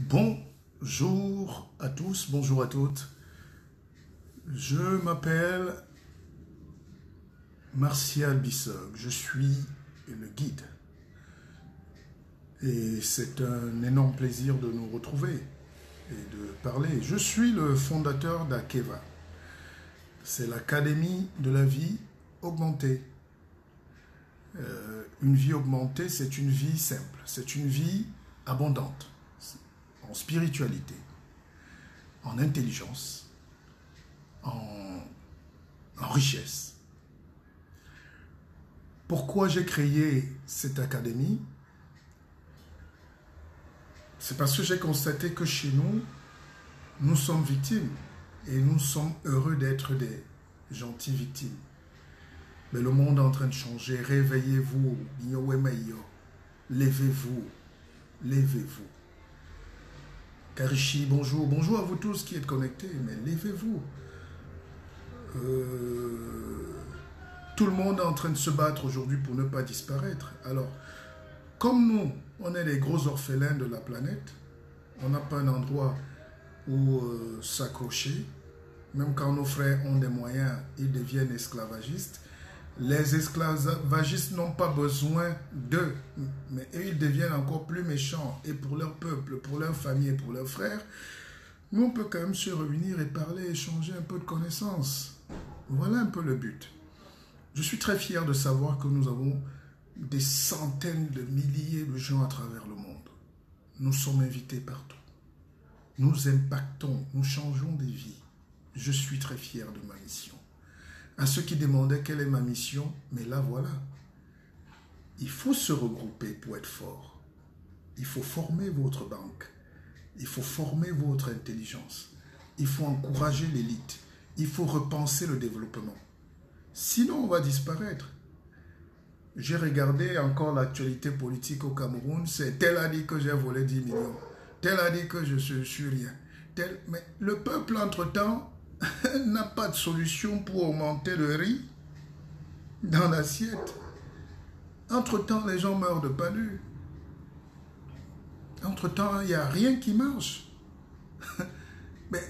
Bonjour à tous, bonjour à toutes. Je m'appelle Martial Bissog, je suis le guide. Et c'est un énorme plaisir de nous retrouver et de parler. Je suis le fondateur d'Akeva. C'est l'Académie de la vie augmentée. Une vie augmentée, c'est une vie simple, c'est une vie abondante, en spiritualité, en intelligence, en richesse. Pourquoi j'ai créé cette académie? C'est parce que j'ai constaté que chez nous, nous sommes victimes et nous sommes heureux d'être des gentilles victimes. Mais le monde est en train de changer. Réveillez-vous. Levez-vous. Levez-vous. Karishi, bonjour. Bonjour à vous tous qui êtes connectés. Mais levez-vous. Tout le monde est en train de se battre aujourd'hui pour ne pas disparaître. Alors, comme nous, on est les gros orphelins de la planète, on n'a pas un endroit où s'accrocher. Même quand nos frères ont des moyens, ils deviennent esclavagistes. Les esclavagistes n'ont pas besoin d'eux, mais eux, ils deviennent encore plus méchants. Et pour leur peuple, pour leur famille et pour leurs frères, nous, on peut quand même se réunir et parler, échanger un peu de connaissances. Voilà un peu le but. Je suis très fier de savoir que nous avons des centaines de milliers de gens à travers le monde. Nous sommes invités partout. Nous impactons, nous changeons des vies. Je suis très fier de ma mission. À ceux qui demandaient quelle est ma mission, mais là voilà. Il faut se regrouper pour être fort. Il faut former votre banque. Il faut former votre intelligence. Il faut encourager l'élite. Il faut repenser le développement. Sinon, on va disparaître. J'ai regardé encore l'actualité politique au Cameroun. C'est tel a dit que j'ai volé 10 millions. Tel a dit que je suis rien. Mais le peuple, entre-temps, n'a pas de solution pour augmenter le riz dans l'assiette. Entre-temps, les gens meurent de palu. Entre-temps, il n'y a rien qui marche. Mais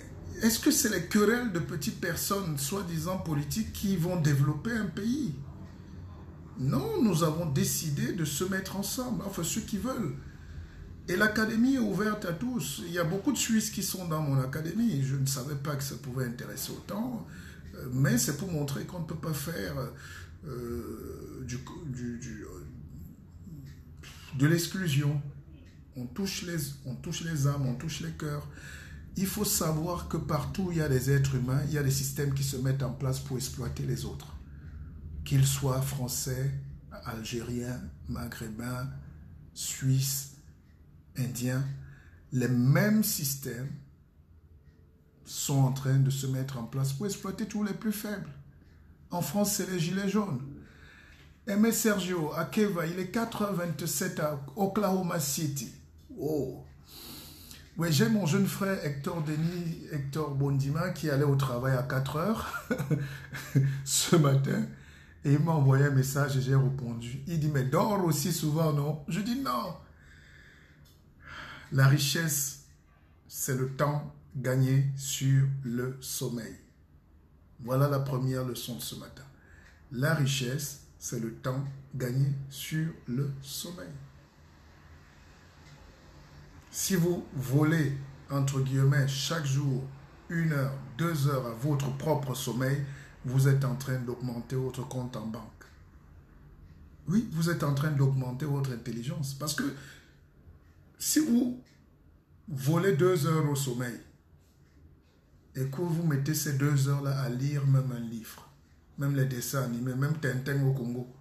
est-ce que c'est les querelles de petites personnes, soi-disant politiques, qui vont développer un pays? Non, nous avons décidé de se mettre ensemble, enfin ceux qui veulent. Et l'académie est ouverte à tous. Il y a beaucoup de Suisses qui sont dans mon académie. Je ne savais pas que ça pouvait intéresser autant. Mais c'est pour montrer qu'on ne peut pas faire de l'exclusion. On touche les âmes, on touche les cœurs. Il faut savoir que partout il y a des êtres humains, il y a des systèmes qui se mettent en place pour exploiter les autres. Qu'ils soient français, algériens, maghrébins, suisses, indiens, les mêmes systèmes sont en train de se mettre en place pour exploiter tous les plus faibles. En France, c'est les gilets jaunes. Aimé Sergio, à Keva, il est 4h27 à Oklahoma City. Oh! Oui, j'ai mon jeune frère Hector Bondima qui allait au travail à 4h ce matin. Et il m'a envoyé un message et j'ai répondu. Il dit, mais dors aussi souvent, non? Je dis non. La richesse, c'est le temps gagné sur le sommeil. Voilà la première leçon de ce matin. La richesse, c'est le temps gagné sur le sommeil. Si vous volez, entre guillemets, chaque jour, 1 heure, 2 heures à votre propre sommeil, vous êtes en train d'augmenter votre compte en banque. Oui, vous êtes en train d'augmenter votre intelligence. Parce que si vous volez 2 heures au sommeil et que vous mettez ces 2 heures-là à lire même un livre, même les dessins animés, même Tintin au Congo,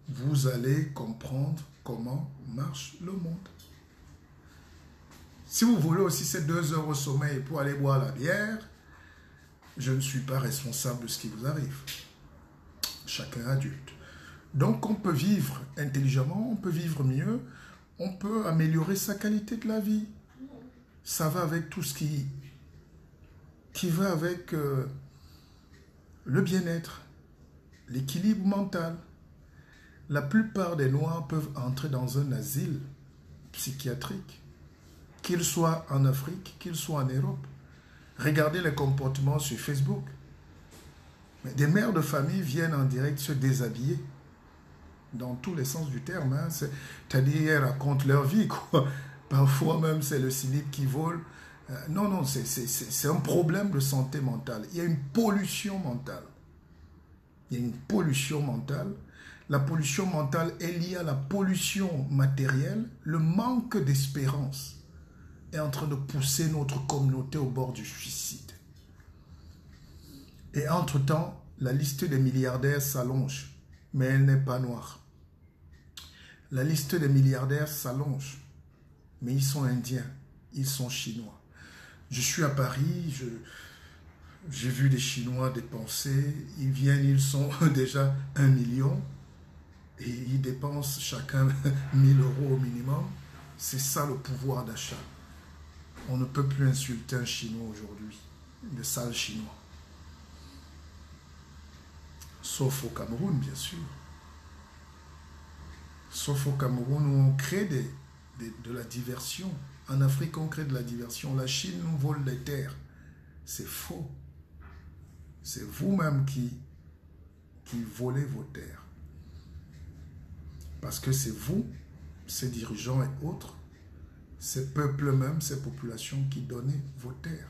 vous allez comprendre comment marche le monde. Si vous volez aussi ces 2 heures au sommeil pour aller boire la bière, je ne suis pas responsable de ce qui vous arrive. Chacun est adulte. Donc on peut vivre intelligemment, on peut vivre mieux, on peut améliorer sa qualité de la vie. Ça va avec tout ce qui va avec le bien-être, l'équilibre mental. La plupart des Noirs peuvent entrer dans un asile psychiatrique qu'ils soient en Afrique, qu'ils soient en Europe. Regardez les comportements sur Facebook. Mais des mères de famille viennent en direct se déshabiller, dans tous les sens du terme. Hein. C'est-à-dire, elles racontent leur vie, quoi. Parfois même, c'est le slip qui vole. Non, non, c'est un problème de santé mentale. Il y a une pollution mentale. Il y a une pollution mentale. La pollution mentale est liée à la pollution matérielle. Le manque d'espérance est en train de pousser notre communauté au bord du suicide. Et entre-temps, la liste des milliardaires s'allonge, mais elle n'est pas noire. La liste des milliardaires s'allonge, mais ils sont indiens, ils sont chinois. Je suis à Paris, j'ai vu des Chinois dépenser, ils viennent, ils sont déjà 1 million, et ils dépensent chacun 1000 € au minimum. C'est ça le pouvoir d'achat. On ne peut plus insulter un Chinois aujourd'hui, le sale Chinois. Sauf au Cameroun, bien sûr. Sauf au Cameroun où on crée de la diversion. En Afrique, on crée de la diversion. La Chine nous vole les terres. C'est faux. C'est vous-même qui volez vos terres. Parce que c'est vous, ces dirigeants et autres, ces peuples même, ces populations qui donnent vos terres.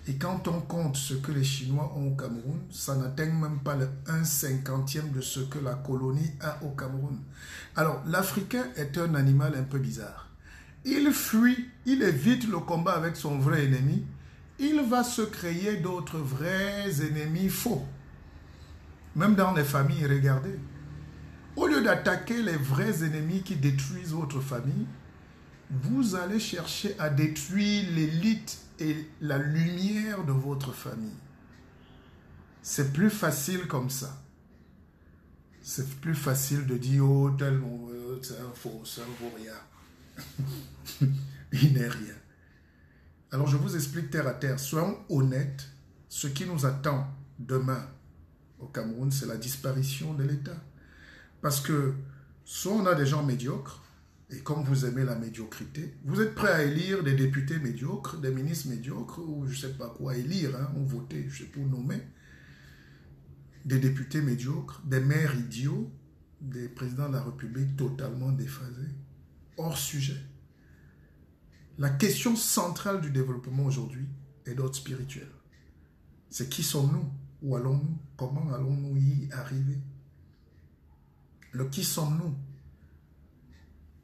Et quand on compte ce que les Chinois ont au Cameroun, ça n'atteint même pas le 1/50 de ce que la colonie a au Cameroun. Alors, l'Africain est un animal un peu bizarre. Il fuit, il évite le combat avec son vrai ennemi. Il va se créer d'autres vrais ennemis faux. Même dans les familles, regardez. Au lieu d'attaquer les vrais ennemis qui détruisent votre famille, vous allez chercher à détruire l'élite et la lumière de votre famille. C'est plus facile comme ça. C'est plus facile de dire, oh, tel c'est un faux, ça ne vaut rien. Il n'est rien. Alors je vous explique terre à terre. Soyons honnêtes. Ce qui nous attend demain au Cameroun, c'est la disparition de l'État. Parce que soit on a des gens médiocres, et comme vous aimez la médiocrité, vous êtes prêts à élire des députés médiocres, des ministres médiocres, ou je ne sais pas quoi élire, hein, on votait, je sais pas, nommer, des députés médiocres, des maires idiots, des présidents de la République totalement déphasés, hors sujet. La question centrale du développement aujourd'hui est d'ordre spirituel. C'est qui sommes-nous? Où allons-nous? Comment allons-nous y arriver? Le qui sommes-nous?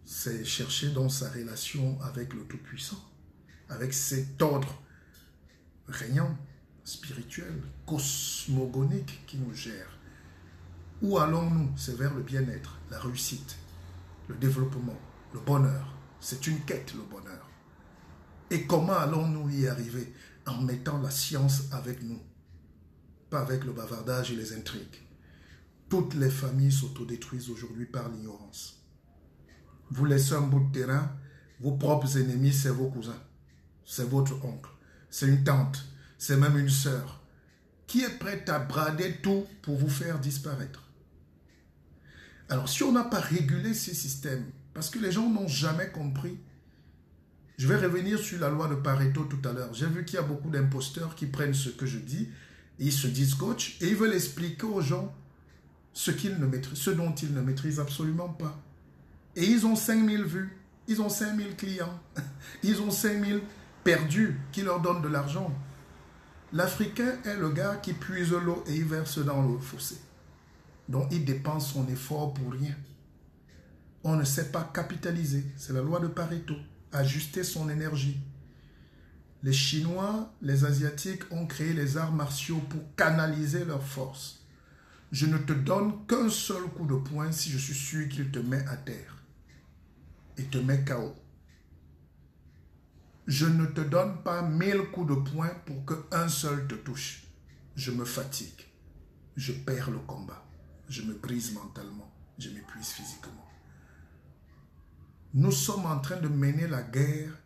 C'est chercher dans sa relation avec le Tout-Puissant, avec cet ordre régnant, spirituel, cosmogonique qui nous gère. Où allons-nous? C'est vers le bien-être, la réussite, le développement, le bonheur. C'est une quête, le bonheur. Et comment allons-nous y arriver? En mettant la science avec nous, pas avec le bavardage et les intrigues. Toutes les familles s'autodétruisent aujourd'hui par l'ignorance. Vous laissez un bout de terrain, vos propres ennemis, c'est vos cousins, c'est votre oncle, c'est une tante, c'est même une sœur, qui est prête à brader tout pour vous faire disparaître. Alors, si on n'a pas régulé ces systèmes, parce que les gens n'ont jamais compris, je vais revenir sur la loi de Pareto tout à l'heure. J'ai vu qu'il y a beaucoup d'imposteurs qui prennent ce que je dis, et ils se disent coach, et ils veulent expliquer aux gens ce dont ils ne maîtrisent absolument pas. Et ils ont 5000 vues, ils ont 5000 clients, ils ont 5000 perdus qui leur donnent de l'argent. L'Africain est le gars qui puise l'eau et il verse dans le fossé. Donc il dépense son effort pour rien. On ne sait pas capitaliser, c'est la loi de Pareto, ajuster son énergie. Les Chinois, les Asiatiques ont créé les arts martiaux pour canaliser leur force. Je ne te donne qu'un seul coup de poing si je suis sûr qu'il te met à terre et te met KO. Je ne te donne pas 1000 coups de poing pour qu'un seul te touche. Je me fatigue, je perds le combat, je me brise mentalement, je m'épuise physiquement. Nous sommes en train de mener la guerre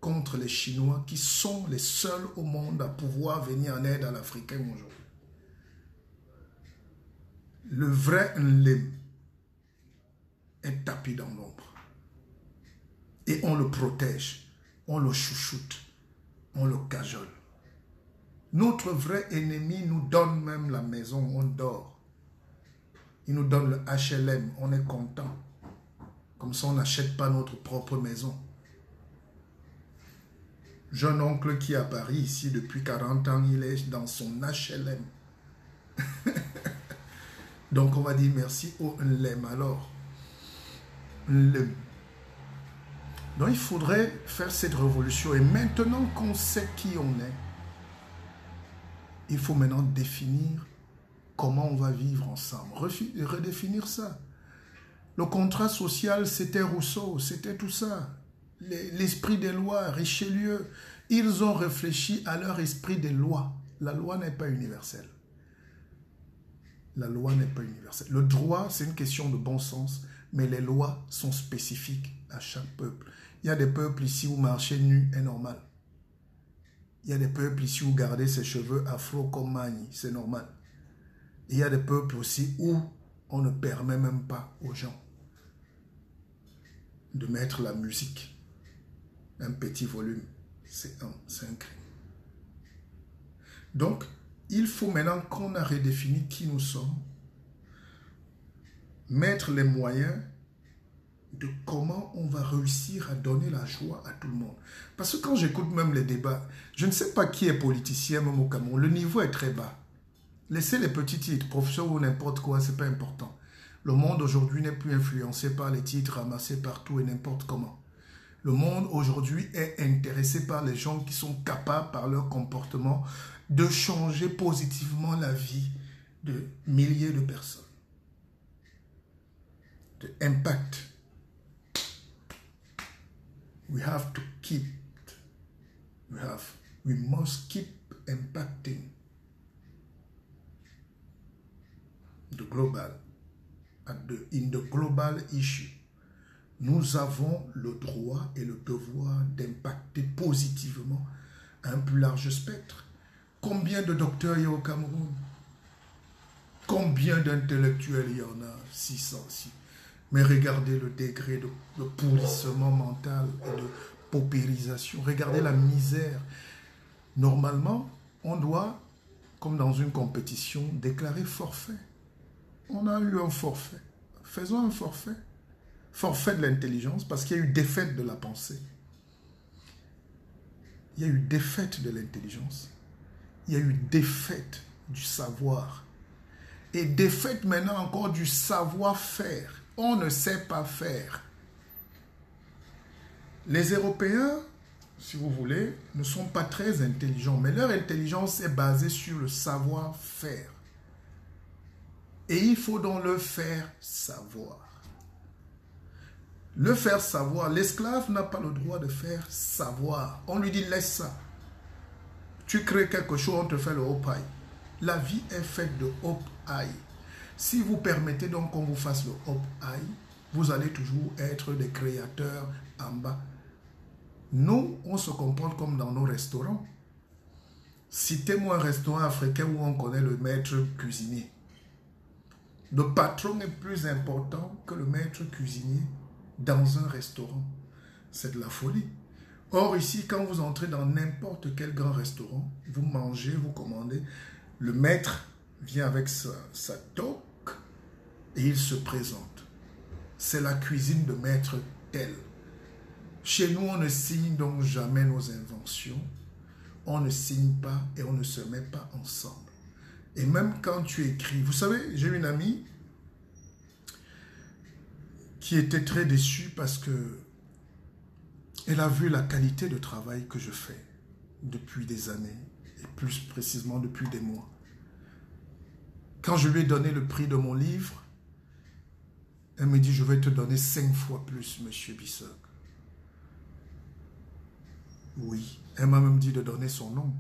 contre les Chinois qui sont les seuls au monde à pouvoir venir en aide à l'Africain aujourd'hui. Le vrai Nlem est tapis dans l'ombre. Et on le protège, on le chouchoute, on le cajole. Notre vrai ennemi nous donne même la maison, on dort. Il nous donne le HLM, on est content. Comme ça, on n'achète pas notre propre maison. J'ai un oncle qui est à Paris ici depuis 40 ans, il est dans son HLM. Donc on va dire merci au LEM alors. LEM. Donc il faudrait faire cette révolution. Et maintenant qu'on sait qui on est, il faut maintenant définir comment on va vivre ensemble. Redéfinir ça. Le contrat social, c'était Rousseau, c'était tout ça. L'esprit des lois, Richelieu, ils ont réfléchi à leur esprit des lois. La loi n'est pas universelle. La loi n'est pas universelle. Le droit, c'est une question de bon sens, mais les lois sont spécifiques à chaque peuple. Il y a des peuples ici où marcher nu est normal. Il y a des peuples ici où garder ses cheveux afro comme Mani, c'est normal. Et il y a des peuples aussi où on ne permet même pas aux gens de mettre la musique. Un petit volume, c'est un crime. Donc, il faut maintenant qu'on a redéfini qui nous sommes, mettre les moyens de comment on va réussir à donner la joie à tout le monde. Parce que quand j'écoute même les débats, je ne sais pas qui est politicien même au Cameroun, le niveau est très bas. Laissez les petits titres, professeur ou n'importe quoi, ce n'est pas important. Le monde aujourd'hui n'est plus influencé par les titres ramassés partout et n'importe comment. Le monde aujourd'hui est intéressé par les gens qui sont capables, par leur comportement, de changer positivement la vie de milliers de personnes. De impact. We have to keep. We must keep impacting the global, in the global issue. Nous avons le droit et le devoir d'impacter positivement un plus large spectre. Combien de docteurs il y a au Cameroun? Combien d'intellectuels il y en a? 600. Mais regardez le degré de pourrissement mental et de paupérisation. Regardez la misère. Normalement, on doit, comme dans une compétition, déclarer forfait. On a eu un forfait. Faisons un forfait. Forfait de l'intelligence, parce qu'il y a eu défaite de la pensée. Il y a eu défaite de l'intelligence. Il y a eu défaite du savoir. Et défaite maintenant encore du savoir-faire. On ne sait pas faire. Les Européens, si vous voulez, ne sont pas très intelligents, mais leur intelligence est basée sur le savoir-faire. Et il faut donc le faire savoir. Le faire savoir, l'esclave n'a pas le droit de faire savoir. On lui dit laisse ça. Tu crées quelque chose, on te fait le hopaï. La vie est faite de hopaï. Si vous permettez donc qu'on vous fasse le hopaï, vous allez toujours être des créateurs en bas. Nous, on se comporte comme dans nos restaurants. Citez-moi un restaurant africain où on connaît le maître cuisinier. Le patron est plus important que le maître cuisinier dans un restaurant. C'est de la folie. Or ici, quand vous entrez dans n'importe quel grand restaurant, vous mangez, vous commandez, le maître vient avec sa toque et il se présente. C'est la cuisine de maître tel. Chez nous, on ne signe donc jamais nos inventions. On ne signe pas et on ne se met pas ensemble. Et même quand tu écris, vous savez, j'ai une amie qui était très déçue parce que elle a vu la qualité de travail que je fais depuis des années, et plus précisément depuis des mois. Quand je lui ai donné le prix de mon livre, elle me dit, je vais te donner 5 fois plus, monsieur Bissok. Oui, elle m'a même dit de donner son nom.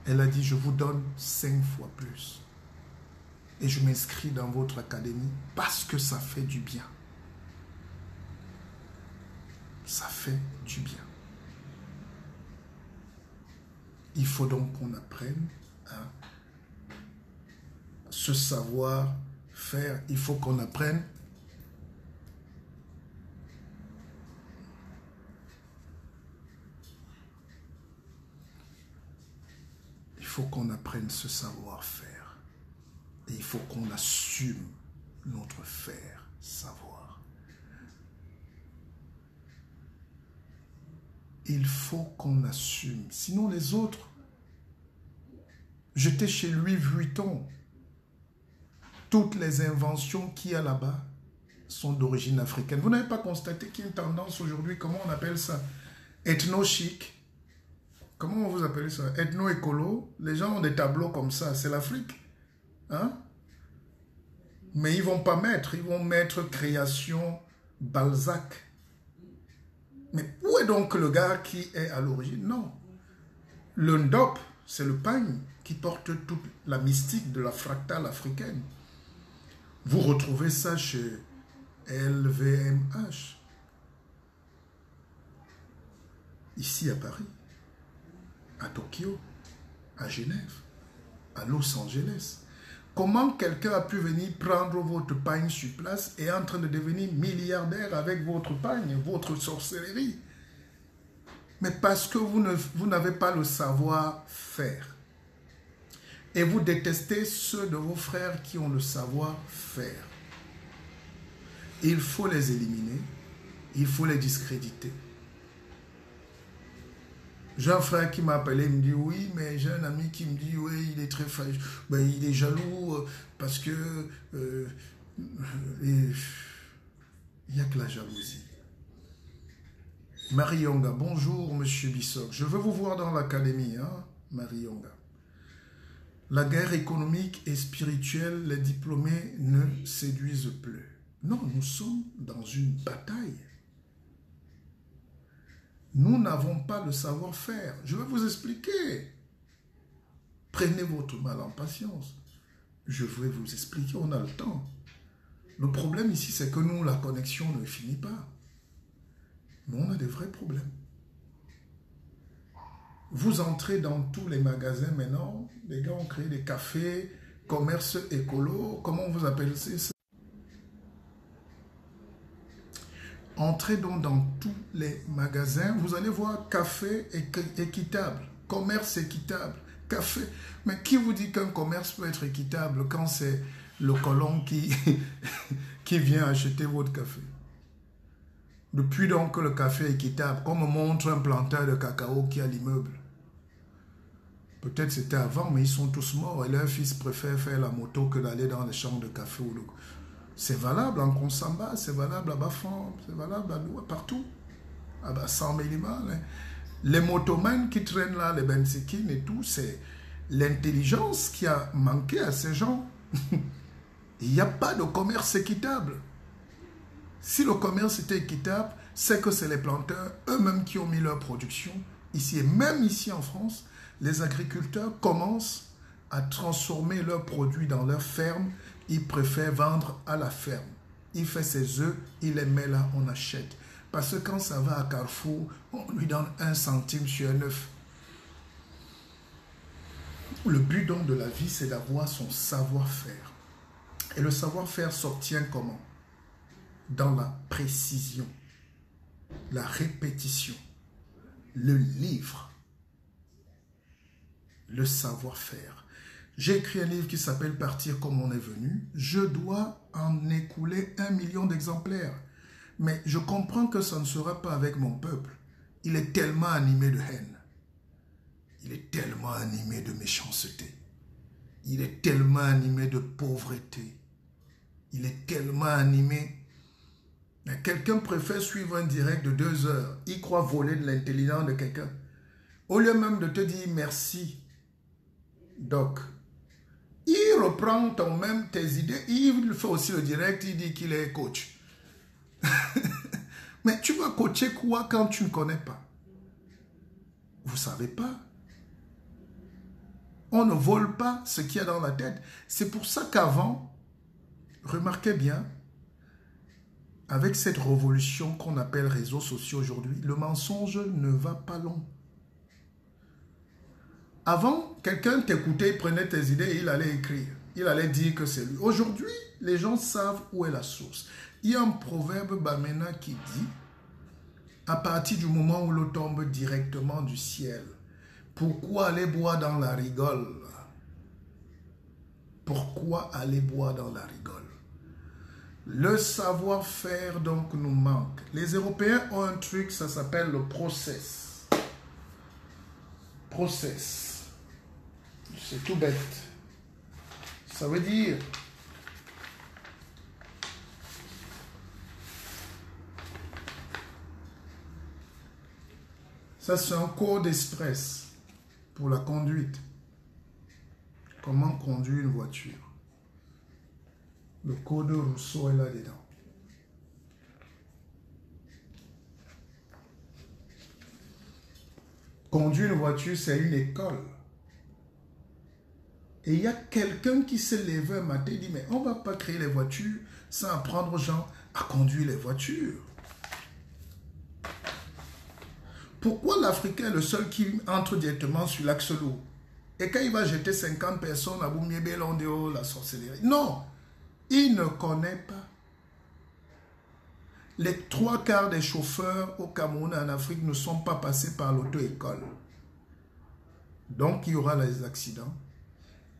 Elle a dit, je vous donne 5 fois plus. Et je m'inscris dans votre académie parce que ça fait du bien. Ça fait du bien. Il faut donc qu'on apprenne à ce savoir-faire. Il faut qu'on apprenne faut qu'on apprenne ce savoir-faire. Et il faut qu'on assume notre faire savoir. Il faut qu'on assume. Sinon les autres, j'étais chez Louis Vuitton. Toutes les inventions qu'il y a là-bas sont d'origine africaine. Vous n'avez pas constaté qu'il y a une tendance aujourd'hui, comment on appelle ça? Ethno-chic. Comment vous appelez ça? Ethno-écolo. Les gens ont des tableaux comme ça. C'est l'Afrique. Hein? Mais ils vont mettre création Balzac. Mais où est donc le gars qui est à l'origine? Non. Le ndop, c'est le pagne qui porte toute la mystique de la fractale africaine. Vous retrouvez ça chez LVMH. Ici à Paris, à Tokyo, à Genève, à Los Angeles. Comment quelqu'un a pu venir prendre votre pagne sur place et est en train de devenir milliardaire avec votre pagne, votre sorcellerie? Mais parce que vous n'avez pas le savoir-faire. Et vous détestez ceux de vos frères qui ont le savoir-faire. Il faut les éliminer, il faut les discréditer. J'ai un frère qui m'a appelé, il me dit oui, mais j'ai un ami qui me dit oui, il est très fâché, ben, il est jaloux parce que il n'y a que la jalousie. Marie Yonga, bonjour monsieur Bissok, je veux vous voir dans l'académie, hein, Marie Yonga. La guerre économique et spirituelle, les diplômés ne séduisent plus. Non, nous sommes dans une bataille. Nous n'avons pas le savoir-faire. Je vais vous expliquer. Prenez votre mal en patience. Je vais vous expliquer, on a le temps. Le problème ici, c'est que nous, la connexion ne finit pas. Mais on a des vrais problèmes. Vous entrez dans tous les magasins maintenant, les gars ont créé des cafés, commerce écolo, comment vous appelez ça? Entrez donc dans tous les magasins, vous allez voir café équitable, commerce équitable, café. Mais qui vous dit qu'un commerce peut être équitable quand c'est le colon qui vient acheter votre café? Depuis donc que le café est équitable, comme montre un planteur de cacao qui a l'immeuble. Peut-être c'était avant, mais ils sont tous morts et leur fils préfère faire la moto que d'aller dans les champs de café. C'est valable en Konsamba, c'est valable à Bafan, c'est valable partout. À Bassan Mélima. Les motomans qui traînent là, les bensikines et tout, c'est l'intelligence qui a manqué à ces gens. Il n'y a pas de commerce équitable. Si le commerce était équitable, c'est que c'est les planteurs eux-mêmes qui ont mis leur production ici. Et même ici en France, les agriculteurs commencent à transformer leurs produits dans leurs fermes. Ils préfèrent vendre à la ferme. Il fait ses œufs, il les met là, on achète. Parce que quand ça va à Carrefour, on lui donne 1 centime sur un œuf. Le but donc de la vie, c'est d'avoir son savoir-faire. Et le savoir-faire s'obtient comment? Dans la précision, la répétition, le livre, le savoir-faire. J'ai écrit un livre qui s'appelle « Partir comme on est venu ». Je dois en écouler 1 million d'exemplaires. Mais je comprends que ça ne sera pas avec mon peuple. Il est tellement animé de haine. Il est tellement animé de méchanceté. Il est tellement animé de pauvreté. Il est tellement animé. Quelqu'un préfère suivre un direct de 2 heures. Il croit voler de l'intelligence de quelqu'un. Au lieu même de te dire merci, Doc, il reprend même tes idées. Il fait aussi le direct, il dit qu'il est coach. Mais tu vas coacher quoi quand tu ne connais pas? Vous ne savez pas. On ne vole pas ce qu'il y a dans la tête. C'est pour ça qu'avant, remarquez bien, avec cette révolution qu'on appelle réseaux sociaux aujourd'hui, le mensonge ne va pas long. Avant, quelqu'un t'écoutait, il prenait tes idées et il allait écrire. Il allait dire que c'est lui. Aujourd'hui, les gens savent où est la source. Il y a un proverbe bamena qui dit, à partir du moment où l'eau tombe directement du ciel, Pourquoi aller boire dans la rigole? Pourquoi aller boire dans la rigole? Le savoir-faire donc nous manque. Les Européens ont un truc, ça s'appelle le process. Process. C'est tout bête. Ça veut dire ça, c'est un code express pour la conduite. Comment conduire une voiture? Le code Rousseau est là-dedans. Conduire une voiture, c'est une école. Et il y a quelqu'un qui s'est levé un matin et dit, mais on ne va pas créer les voitures sans apprendre aux gens à conduire les voitures. Pourquoi l'Africain est le seul qui entre directement sur l'axe lourd? Et quand il va jeter 50 personnes à Boumiébé-Londéo, la sorcellerie? Non, il ne connaît pas. Les 3/4 des chauffeurs au Cameroun et en Afrique ne sont pas passés par l'auto-école. Donc il y aura les accidents,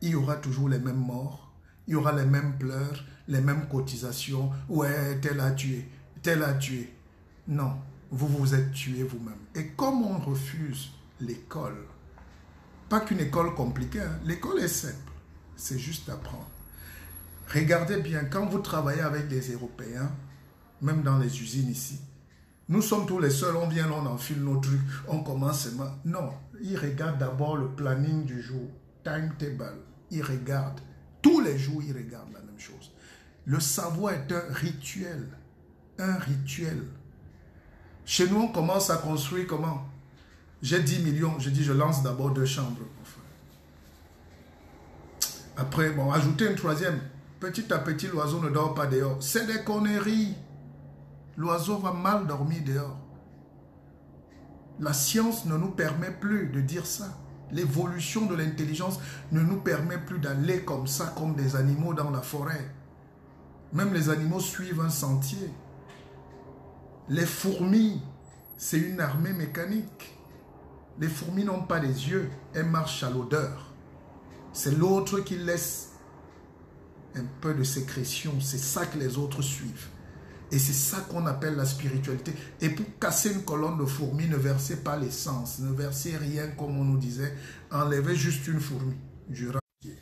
il y aura toujours les mêmes morts, il y aura les mêmes pleurs, les mêmes cotisations. Ouais, tel a tué, tel a tué. Non, vous vous êtes tué vous-même. Et comme on refuse l'école, pas qu'une école compliquée, hein, l'école est simple, c'est juste apprendre. Regardez bien, quand vous travaillez avec des Européens, même dans les usines ici, nous sommes tous les seuls, on vient, on enfile nos trucs, on commence seulement. Non, ils regardent d'abord le planning du jour, timetable, ils regardent. Tous les jours, ils regardent la même chose. Le savoir est un rituel. Un rituel. Chez nous, on commence à construire comment? J'ai 10 millions, je dis je lance d'abord 2 chambres. Après, bon, ajouter une 3e. Petit à petit, l'oiseau ne dort pas dehors. C'est des conneries. L'oiseau va mal dormir dehors. La science ne nous permet plus de dire ça. L'évolution de l'intelligence ne nous permet plus d'aller comme ça, comme des animaux dans la forêt. Même les animaux suivent un sentier. Les fourmis, c'est une armée mécanique. Les fourmis n'ont pas des yeux, elles marchent à l'odeur. C'est l'autre qui laisse un peu de sécrétion, c'est ça que les autres suivent. Et c'est ça qu'on appelle la spiritualité. Et pour casser une colonne de fourmis, ne versez pas l'essence, ne versez rien comme on nous disait, enlevez juste une fourmi du ramier.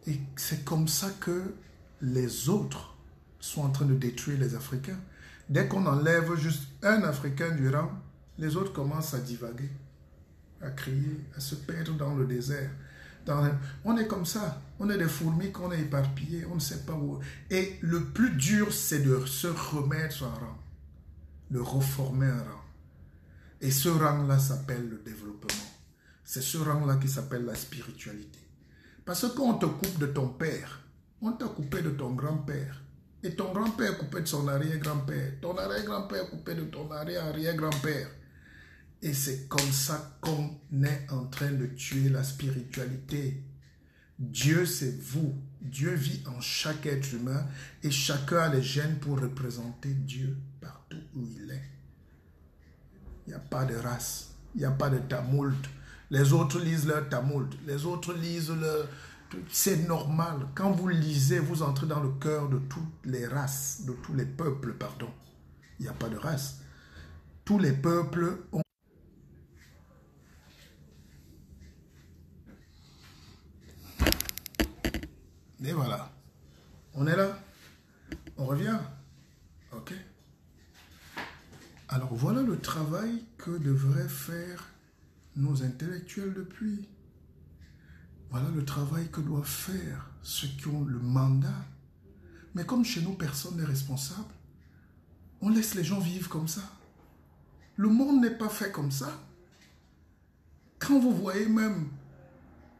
Et c'est comme ça que les autres sont en train de détruire les Africains. Dès qu'on enlève juste un Africain du rang, les autres commencent à divaguer, à crier, à se perdre dans le désert. On est comme ça, on est des fourmis qu'on est éparpillés, on ne sait pas où. Et le plus dur, c'est de se remettre en rang, de reformer un rang. Et ce rang-là s'appelle le développement. C'est ce rang-là qui s'appelle la spiritualité. Parce que quand on te coupe de ton père, on t'a coupé de ton grand-père. Et ton grand-père coupé de son arrière-grand-père. Ton arrière-grand-père coupé de ton arrière-arrière-grand-père. Et c'est comme ça qu'on est en train de tuer la spiritualité. Dieu, c'est vous. Dieu vit en chaque être humain et chacun a les gènes pour représenter Dieu partout où il est. Il n'y a pas de race, il n'y a pas de tamoult. Les autres lisent leur tamoult, les autres lisent leur... C'est normal. Quand vous lisez, vous entrez dans le cœur de toutes les races, de tous les peuples, pardon. Il n'y a pas de race. Tous les peuples ont... Et voilà. On est là. On revient. Ok. Alors voilà le travail que devraient faire nos intellectuels depuis. Voilà le travail que doivent faire ceux qui ont le mandat. Mais comme chez nous, personne n'est responsable, on laisse les gens vivre comme ça. Le monde n'est pas fait comme ça. Quand vous voyez même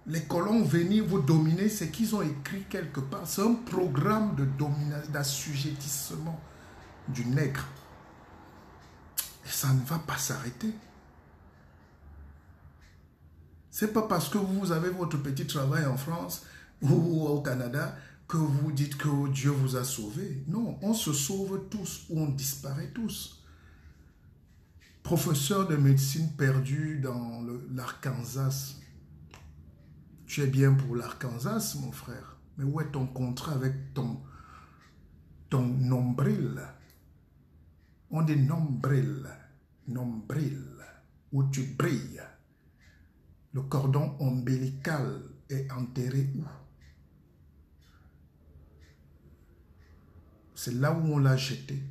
les colons venir vous dominer, c'est qu'ils ont écrit quelque part. C'est un programme de domination, d'assujettissement du nègre. Et ça ne va pas s'arrêter. C'est pas parce que vous avez votre petit travail en France ou au Canada que vous dites que Dieu vous a sauvé. Non, on se sauve tous ou on disparaît tous. Professeur de médecine perdu dans l'Arkansas. Tu es bien pour l'Arkansas, mon frère. Mais où est ton contrat avec ton nombril? On dit nombril, où tu brilles. Le cordon ombilical est enterré où? C'est là où on l'a jeté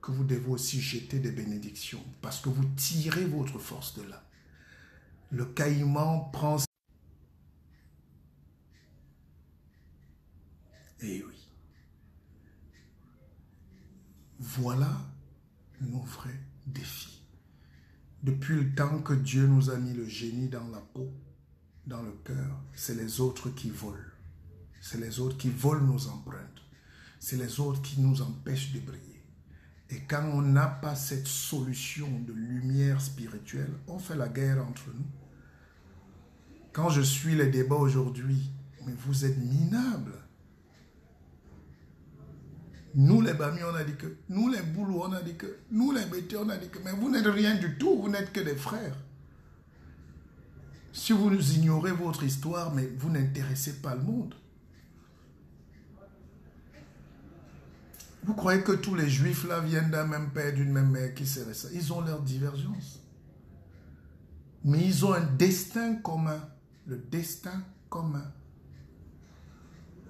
que vous devez aussi jeter des bénédictions, parce que vous tirez votre force de là. Le caïman prend... Eh oui. Voilà nos vrais défis. Depuis le temps que Dieu nous a mis le génie dans la peau, dans le cœur, c'est les autres qui volent. C'est les autres qui volent nos empreintes. C'est les autres qui nous empêchent de briller. Et quand on n'a pas cette solution de lumière spirituelle, on fait la guerre entre nous. Quand je suis les débats aujourd'hui, mais vous êtes minables. Nous les Bami, on a dit que, nous les Boulou, on a dit que, nous les Bété, on a dit que, mais vous n'êtes rien du tout, vous n'êtes que des frères. Si vous nous ignorez votre histoire, mais vous n'intéressez pas le monde. Vous croyez que tous les juifs là viennent d'un même père, d'une même mère qui serait ça? Ils ont leurs divergences. Mais ils ont un destin commun. Le destin commun.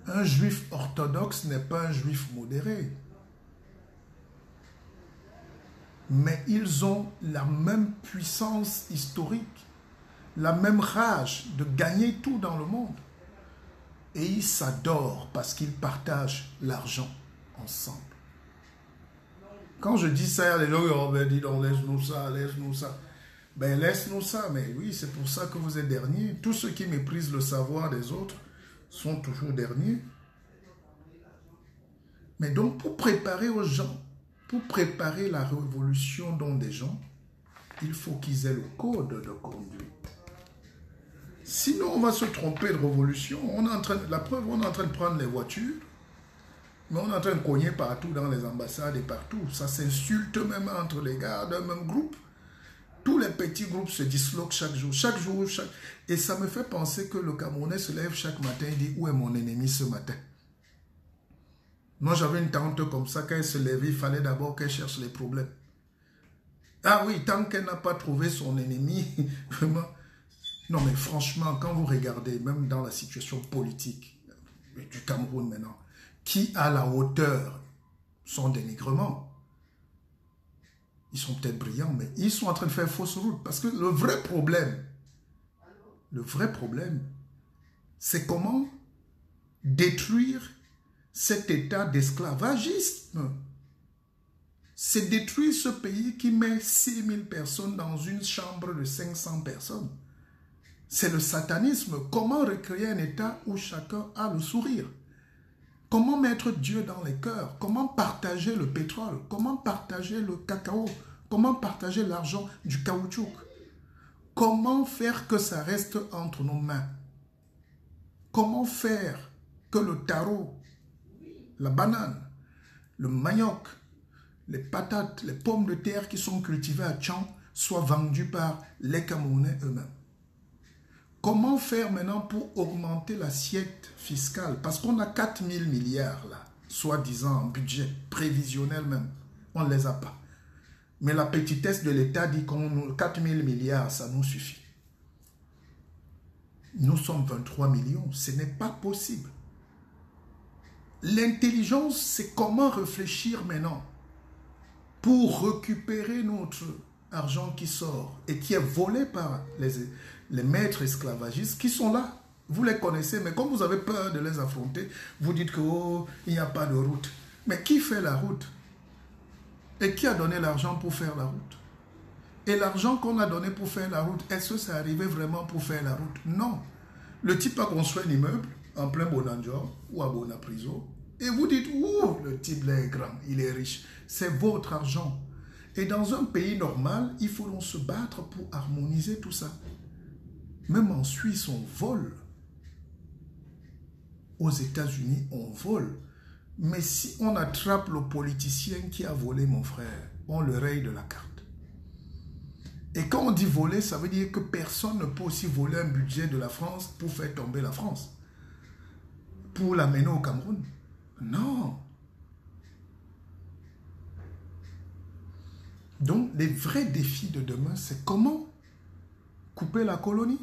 Un juif orthodoxe n'est pas un juif modéré. Mais ils ont la même puissance historique, la même rage de gagner tout dans le monde. Et ils s'adorent parce qu'ils partagent l'argent ensemble. Quand je dis ça, les gens disent « laisse-nous ça, laisse-nous ça ». Ben laisse-nous ça, mais oui, c'est pour ça que vous êtes derniers. Tous ceux qui méprisent le savoir des autres sont toujours derniers. Mais donc, pour préparer aux gens, pour préparer la révolution dont des gens, il faut qu'ils aient le code de conduite. Sinon, on va se tromper de révolution. La preuve, on est en train de prendre les voitures, mais on est en train de cogner partout dans les ambassades et partout. Ça s'insulte même entre les gars d'un même groupe. Tous les petits groupes se disloquent chaque jour. Et ça me fait penser que le Camerounais se lève chaque matin et dit « Où est mon ennemi ce matin ?» Moi, j'avais une tante comme ça. Quand elle se levait, il fallait d'abord qu'elle cherche les problèmes. Ah oui, tant qu'elle n'a pas trouvé son ennemi, vraiment. Non, mais franchement, quand vous regardez, même dans la situation politique du Cameroun maintenant, qui a la hauteur son dénigrement? Ils sont peut-être brillants, mais ils sont en train de faire fausse route. Parce que le vrai problème, c'est comment détruire cet état d'esclavagisme. C'est détruire ce pays qui met 6000 personnes dans une chambre de 500 personnes. C'est le satanisme. Comment recréer un état où chacun a le sourire? Comment mettre Dieu dans les cœurs? Comment partager le pétrole? Comment partager le cacao? Comment partager l'argent du caoutchouc? Comment faire que ça reste entre nos mains? Comment faire que le taro, la banane, le manioc, les patates, les pommes de terre qui sont cultivées à Tchang soient vendues par les Camerounais eux-mêmes? Comment faire maintenant pour augmenter l'assiette fiscale? Parce qu'on a 4 000 milliards là, soi-disant en budget, prévisionnel même. On ne les a pas. Mais la petitesse de l'État dit qu'on 4 000 milliards, ça nous suffit. Nous sommes 23 millions, ce n'est pas possible. L'intelligence, c'est comment réfléchir maintenant pour récupérer notre argent qui sort et qui est volé par les maîtres esclavagistes qui sont là. Vous les connaissez, mais comme vous avez peur de les affronter, vous dites que oh, il n'y a pas de route. Mais qui fait la route? Et qui a donné l'argent pour faire la route? Et l'argent qu'on a donné pour faire la route, est-ce que ça arrivait vraiment pour faire la route? Non. Le type a construit un immeuble en plein Bonanjor ou à Bonapriso. Et vous dites, oh, le type là est grand, il est riche. C'est votre argent. Et dans un pays normal, il faut donc se battre pour harmoniser tout ça. Même en Suisse, on vole. Aux États-Unis, on vole. Mais si on attrape le politicien qui a volé, mon frère, on le raye de la carte. Et quand on dit voler, ça veut dire que personne ne peut aussi voler un budget de la France pour faire tomber la France, pour l'amener au Cameroun. Non. Donc, les vrais défis de demain, c'est comment couper la colonie.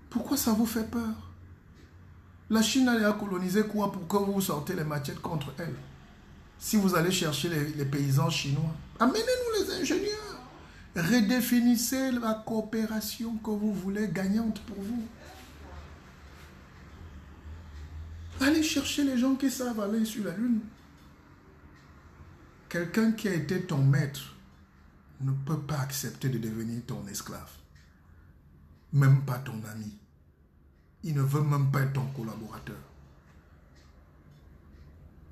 Pourquoi ça vous fait peur? La Chine a colonisé quoi pour que vous sortez les machettes contre elle? Si vous allez chercher les paysans chinois, amenez-nous les ingénieurs. Redéfinissez la coopération que vous voulez gagnante pour vous. Allez chercher les gens qui savent aller sur la lune. Quelqu'un qui a été ton maître ne peut pas accepter de devenir ton esclave. Même pas ton ami. Il ne veut même pas être ton collaborateur.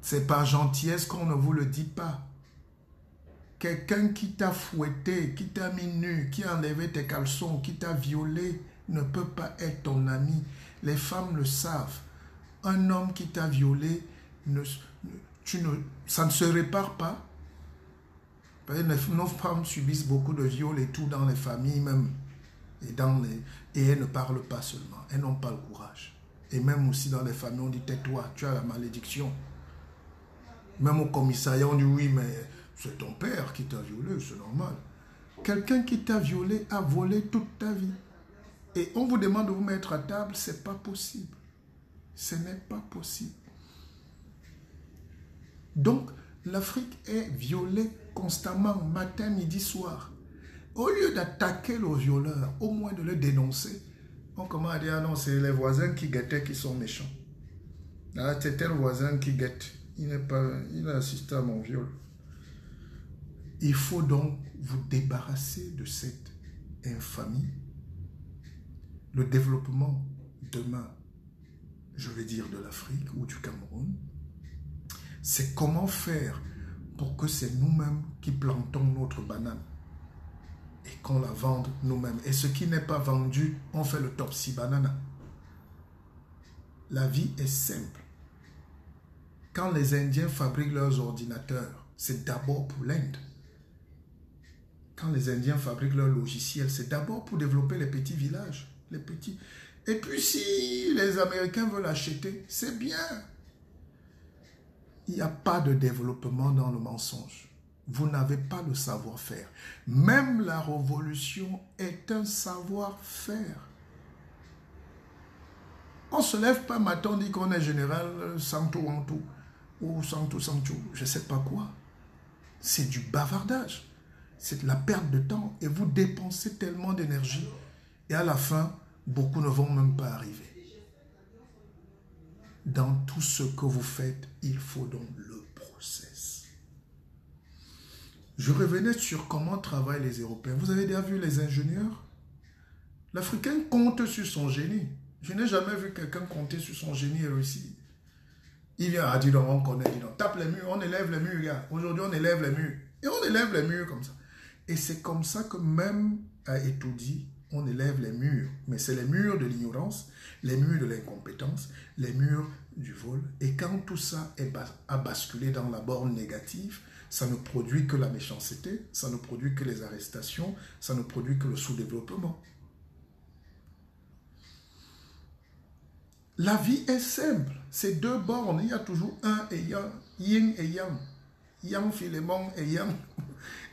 C'est par gentillesse qu'on ne vous le dit pas. Quelqu'un qui t'a fouetté, qui t'a mis nu, qui a enlevé tes caleçons, qui t'a violé, ne peut pas être ton ami. Les femmes le savent. Un homme qui t'a violé, ça ne se répare pas. Nos femmes subissent beaucoup de viols et tout dans les familles même. Et elles ne parlent pas seulement. Elles n'ont pas le courage. Et même aussi dans les familles, on dit tais-toi, tu as la malédiction. Même au commissariat, on dit oui, mais c'est ton père qui t'a violé, c'est normal. Quelqu'un qui t'a violé a volé toute ta vie. Et on vous demande de vous mettre à table, ce n'est pas possible. Ce n'est pas possible. Donc, l'Afrique est violée constamment, matin, midi, soir. Au lieu d'attaquer le violeur, au moins de le dénoncer, on commence à dire, ah non, c'est les voisins qui guettaient qui sont méchants. Ah, c'est tel voisin qui guette. Il a assisté à mon viol. Il faut donc vous débarrasser de cette infamie. Le développement demain, je vais dire de l'Afrique ou du Cameroun, c'est comment faire pour que c'est nous-mêmes qui plantons notre banane et qu'on la vende nous-mêmes. Et ce qui n'est pas vendu, on fait le Topsy Banana. La vie est simple. Quand les Indiens fabriquent leurs ordinateurs, c'est d'abord pour l'Inde. Quand les Indiens fabriquent leurs logiciels, c'est d'abord pour développer les petits villages. Les petits. Et puis si les Américains veulent acheter, c'est bien. Il n'y a pas de développement dans le mensonge. Vous n'avez pas le savoir-faire. Même la révolution est un savoir-faire. On ne se lève pas matin, on dit qu'on est général Santo Anto ou Santo Sancho, je ne sais pas quoi. C'est du bavardage. C'est de la perte de temps. Et vous dépensez tellement d'énergie. Et à la fin, beaucoup ne vont même pas arriver. Dans tout ce que vous faites, il faut donc le process. Je revenais sur comment travaillent les Européens. Vous avez déjà vu les ingénieurs? L'Africain compte sur son génie. Je n'ai jamais vu quelqu'un compter sur son génie et réussir. Il vient à dire, on connaît, dit non, tape les murs, on élève les murs, gars. Aujourd'hui, on élève les murs. Et on élève les murs comme ça. Et c'est comme ça que même à Etoudi, on élève les murs. Mais c'est les murs de l'ignorance, les murs de l'incompétence, les murs du vol. Et quand tout ça a basculé dans la borne négative, ça ne produit que la méchanceté, ça ne produit que les arrestations, ça ne produit que le sous-développement. La vie est simple. C'est deux bornes. Il y a toujours un et yang, yin et yang. Yang Philémon et yang.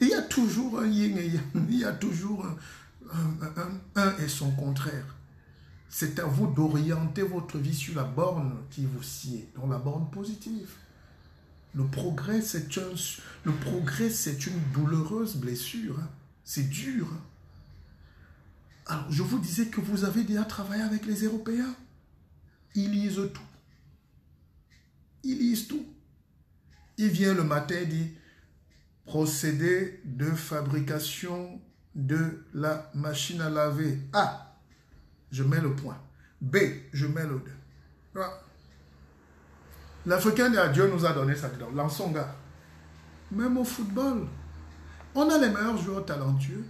Il y a toujours un yin et yang. Il y a toujours un et son contraire. C'est à vous d'orienter votre vie sur la borne qui vous sied, dans la borne positive. Le progrès, c'est une douloureuse blessure. C'est dur. Alors, je vous disais que vous avez déjà travaillé avec les Européens. Ils lisent tout. Ils lisent tout. Il vient le matin et dit procédé de fabrication de la machine à laver. A, je mets le point. B, je mets le 2. Voilà. L'Africain dit Dieu nous a donné ça dedans. Lançons, gars. Même au football, on a les meilleurs joueurs talentueux,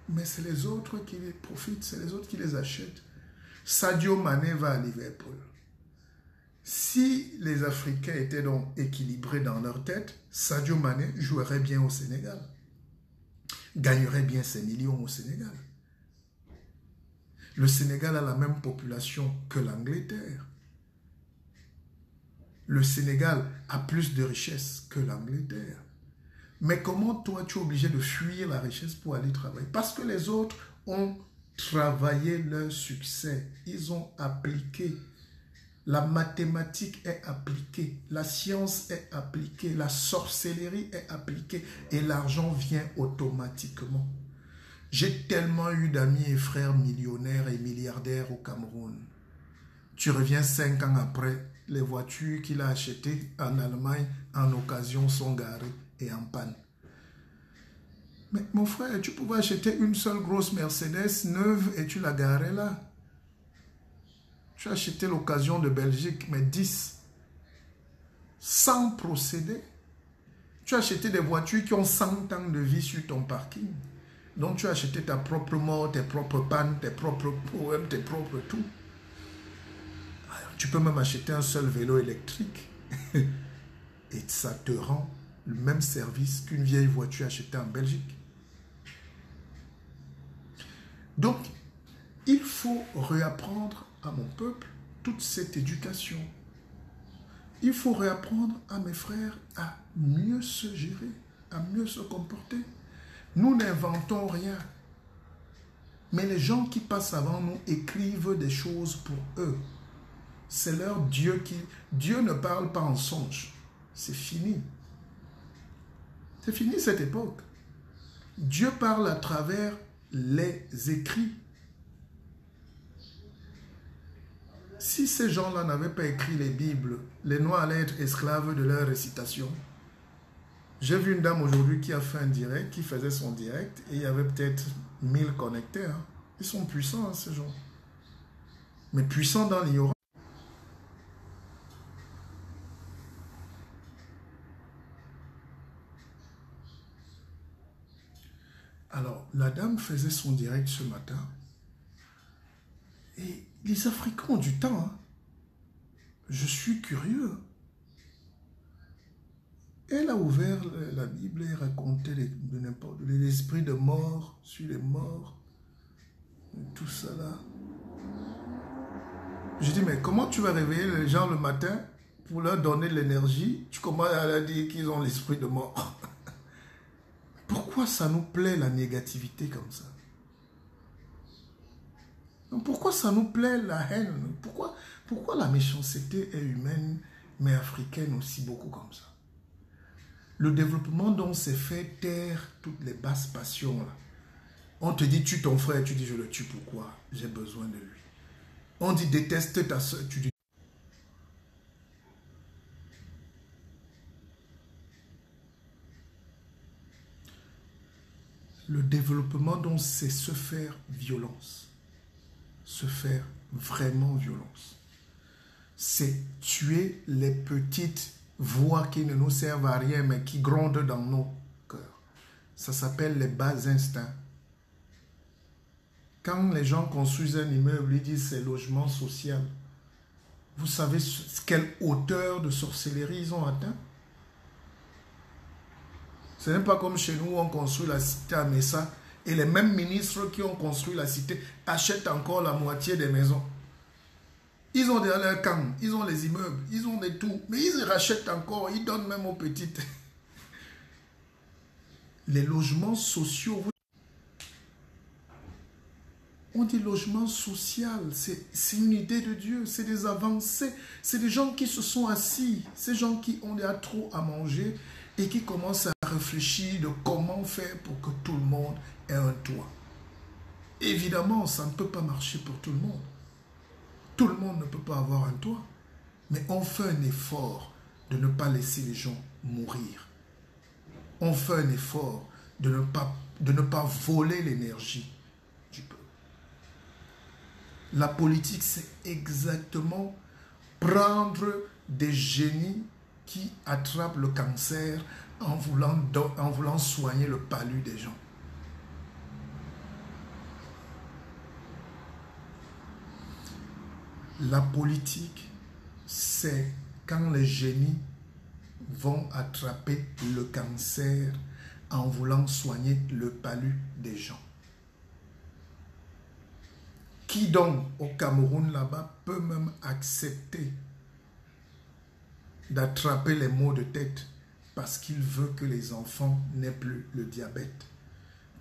mais c'est les autres qui les profitent, c'est les autres qui les achètent. Sadio Mané va à Liverpool. Si les Africains étaient donc équilibrés dans leur tête, Sadio Mané jouerait bien au Sénégal. gagnerait bien ses millions au Sénégal. Le Sénégal a la même population que l'Angleterre. Le Sénégal a plus de richesses que l'Angleterre. Mais comment toi, tu es obligé de fuir la richesse pour aller travailler? Parce que les autres ont travaillé leur succès. Ils ont appliqué. La mathématique est appliquée. La science est appliquée. La sorcellerie est appliquée. Et l'argent vient automatiquement. J'ai tellement eu d'amis et frères millionnaires et milliardaires au Cameroun. Tu reviens 5 ans après, les voitures qu'il a achetées en Allemagne en occasion sont garées et en panne. Mais mon frère, tu pouvais acheter une seule grosse Mercedes neuve et tu la garais là. Tu as acheté l'occasion de Belgique, mais 10. Sans procédé. Tu as acheté des voitures qui ont 100 ans de vie sur ton parking. Donc tu as acheté ta propre mort, tes propres pannes, tes propres problèmes, tes propres tout. Alors, tu peux même acheter un seul vélo électrique. Et ça te rend le même service qu'une vieille voiture achetée en Belgique. Donc, il faut réapprendre à mon peuple toute cette éducation. Il faut réapprendre à mes frères à mieux se gérer, à mieux se comporter. Nous n'inventons rien. Mais les gens qui passent avant nous écrivent des choses pour eux. C'est leur Dieu qui... Dieu ne parle pas en songe. C'est fini. C'est fini cette époque. Dieu parle à travers les écrits. Si ces gens-là n'avaient pas écrit les Bibles, les Noirs allaient être esclaves de leur récitation. J'ai vu une dame aujourd'hui qui a fait un direct, qui faisait son direct, et il y avait peut-être 1000 connectés. Hein. Ils sont puissants, hein, ces gens. Mais puissants dans l'ignorance. Alors, la dame faisait son direct ce matin. Et les Africains ont du temps. Hein. Je suis curieux. Elle a ouvert la Bible et racontait de n'importe les esprits de mort sur les morts. Tout ça là. Je dis, mais comment tu vas réveiller les gens le matin pour leur donner de l'énergie? Tu commences à leur dire qu'ils ont l'esprit de mort. Pourquoi ça nous plaît la négativité comme ça? Donc pourquoi ça nous plaît la haine? Pourquoi la méchanceté est humaine mais africaine aussi beaucoup comme ça? Le développement dont c'est fait taire toutes les basses passions là. On te dit tue ton frère, tu dis je le tue pourquoi? J'ai besoin de lui. On dit déteste ta soeur, tu dis. Le développement dont c'est se faire violence. Se faire vraiment violence. C'est tuer les petites voix qui ne nous servent à rien mais qui grondent dans nos cœurs. Ça s'appelle les bas instincts. Quand les gens construisent un immeuble, ils disent c'est logement social. Vous savez quelle hauteur de sorcellerie ils ont atteint? Ce n'est pas comme chez nous où on construit la cité à Messa et les mêmes ministres qui ont construit la cité achètent encore la moitié des maisons. Ils ont déjà leur camp, ils ont les immeubles, ils ont des tout, mais ils rachètent encore, ils donnent même aux petites. Les logements sociaux, on dit logement social, c'est une idée de Dieu, c'est des avancées, c'est des gens qui se sont assis, ces gens qui ont déjà trop à manger et qui commencent à réfléchir de comment faire pour que tout le monde ait un toit. Évidemment, ça ne peut pas marcher pour tout le monde. Tout le monde ne peut pas avoir un toit. Mais on fait un effort de ne pas laisser les gens mourir. On fait un effort de ne pas voler l'énergie du peuple. La politique, c'est exactement prendre des génies qui attrapent le cancer en voulant soigner le palu des gens. La politique, c'est quand les génies vont attraper le cancer en voulant soigner le palu des gens. Qui donc au Cameroun là-bas peut même accepter d'attraper les maux de tête parce qu'il veut que les enfants n'aient plus le diabète,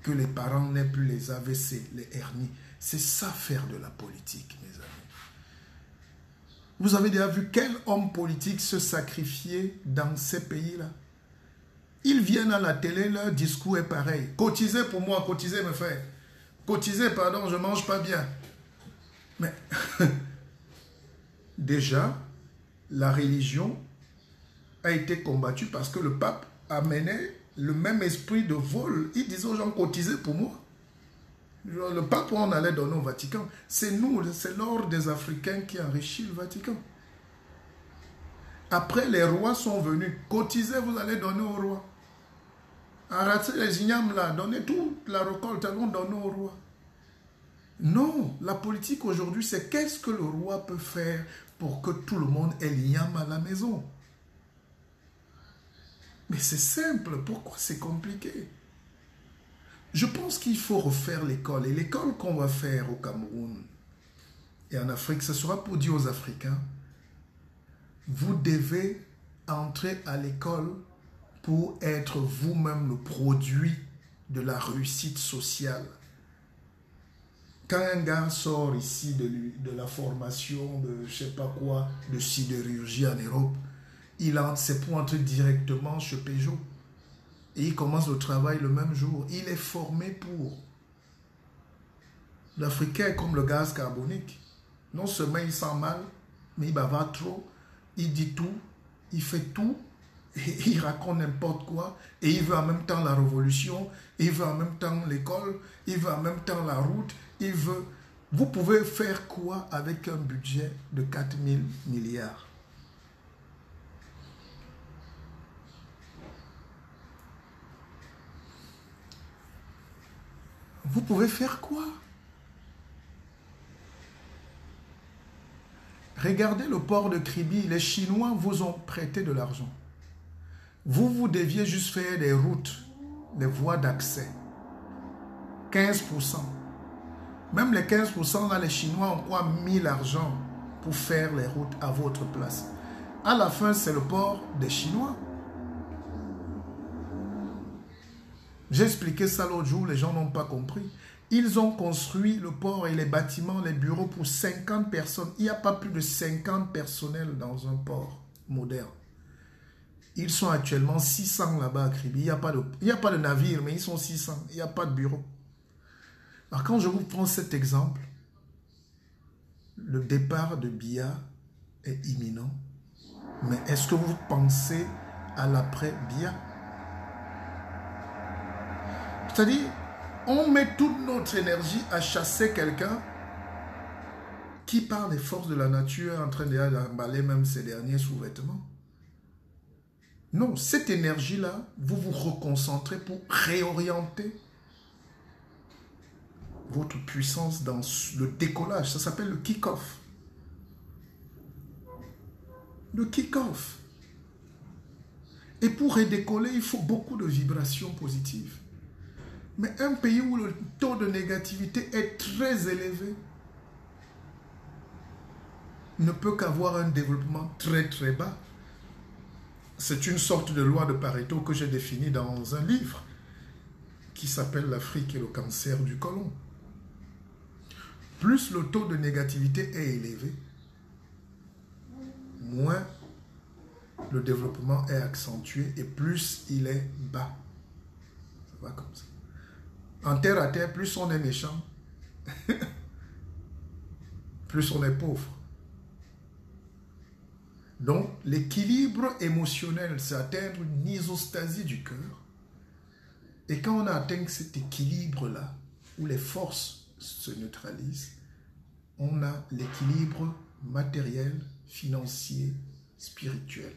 que les parents n'aient plus les AVC, les hernies. C'est ça faire de la politique, mes amis. Vous avez déjà vu quel homme politique se sacrifier dans ces pays-là? Ils viennent à la télé, leur discours est pareil. Cotisez pour moi, cotisez mes frères. Cotisez, pardon, je ne mange pas bien. Mais déjà, la religion a été combattue parce que le pape amenait le même esprit de vol. Il disait aux gens, cotisez pour moi. Le pape, on allait donner au Vatican. C'est nous, c'est l'ordre des Africains qui enrichit le Vatican. Après, les rois sont venus. Cotisez, vous allez donner au roi. Arrêtez les ignames là, donnez toute la récolte, allons donner au roi. Non, la politique aujourd'hui, c'est qu'est-ce que le roi peut faire pour que tout le monde ait l'igname à la maison. Mais c'est simple, pourquoi c'est compliqué? Je pense qu'il faut refaire l'école. Et l'école qu'on va faire au Cameroun et en Afrique, ce sera pour dire aux Africains, vous devez entrer à l'école pour être vous-même le produit de la réussite sociale. Quand un gars sort ici de la formation de je ne sais pas quoi, de sidérurgie en Europe, c'est pour entrer directement chez Peugeot. Et il commence le travail le même jour. Il est formé pour. L'Africain est comme le gaz carbonique. Non seulement il sent mal, mais il bavard trop, il dit tout, il fait tout, et il raconte n'importe quoi, et il veut en même temps la révolution, il veut en même temps l'école, il veut en même temps la route, il veut... Vous pouvez faire quoi avec un budget de 4 000 milliards? Vous pouvez faire quoi? Regardez le port de Kribi, les Chinois vous ont prêté de l'argent. Vous deviez juste faire des routes, des voies d'accès. 15%. Même les 15%, là, les Chinois ont quoi mis l'argent pour faire les routes à votre place. À la fin, c'est le port des Chinois. J'ai expliqué ça l'autre jour, les gens n'ont pas compris. Ils ont construit le port et les bâtiments, les bureaux pour 50 personnes. Il n'y a pas plus de 50 personnels dans un port moderne. Ils sont actuellement 600 là-bas à Kribi. Il n'y a pas de navire, mais ils sont 600. Il n'y a pas de bureau. Alors quand je vous prends cet exemple, le départ de Biya est imminent. Mais est-ce que vous pensez à l'après-Biya? C'est-à-dire, on met toute notre énergie à chasser quelqu'un qui, par les forces de la nature, est en train d'emballer même ses derniers sous-vêtements. Non, cette énergie-là, vous vous reconcentrez pour réorienter votre puissance dans le décollage. Ça s'appelle le kick-off. Le kick-off. Et pour redécoller, il faut beaucoup de vibrations positives. Mais un pays où le taux de négativité est très élevé ne peut qu'avoir un développement très très bas. C'est une sorte de loi de Pareto que j'ai définie dans un livre qui s'appelle l'Afrique et le cancer du côlon. Plus le taux de négativité est élevé, moins le développement est accentué et plus il est bas. Ça va comme ça. En terre à terre, plus on est méchant, plus on est pauvre. Donc, l'équilibre émotionnel, c'est atteindre une isostasie du cœur. Et quand on a atteint cet équilibre-là, où les forces se neutralisent, on a l'équilibre matériel, financier, spirituel.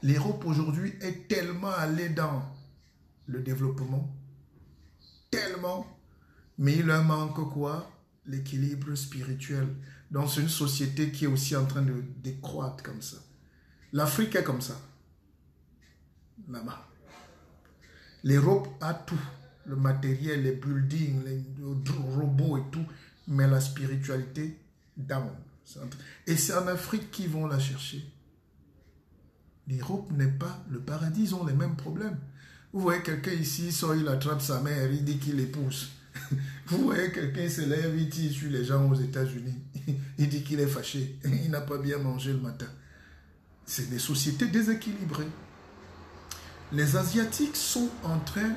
L'Europe aujourd'hui est tellement allée dans le développement, tellement, mais il leur manque quoi? L'équilibre spirituel. Donc c'est une société qui est aussi en train de décroître comme ça. L'Afrique est comme ça, là-bas. L'Europe a tout, le matériel, les buildings, les robots et tout, mais la spiritualité, down. Et c'est en Afrique qu'ils vont la chercher. L'Europe n'est pas le paradis, ils ont les mêmes problèmes. Vous voyez quelqu'un ici, il attrape sa mère, il dit qu'il l'épouse. Vous voyez quelqu'un se lève, il tire sur les gens aux États-Unis. Il dit qu'il est fâché, il n'a pas bien mangé le matin. C'est des sociétés déséquilibrées. Les Asiatiques sont en train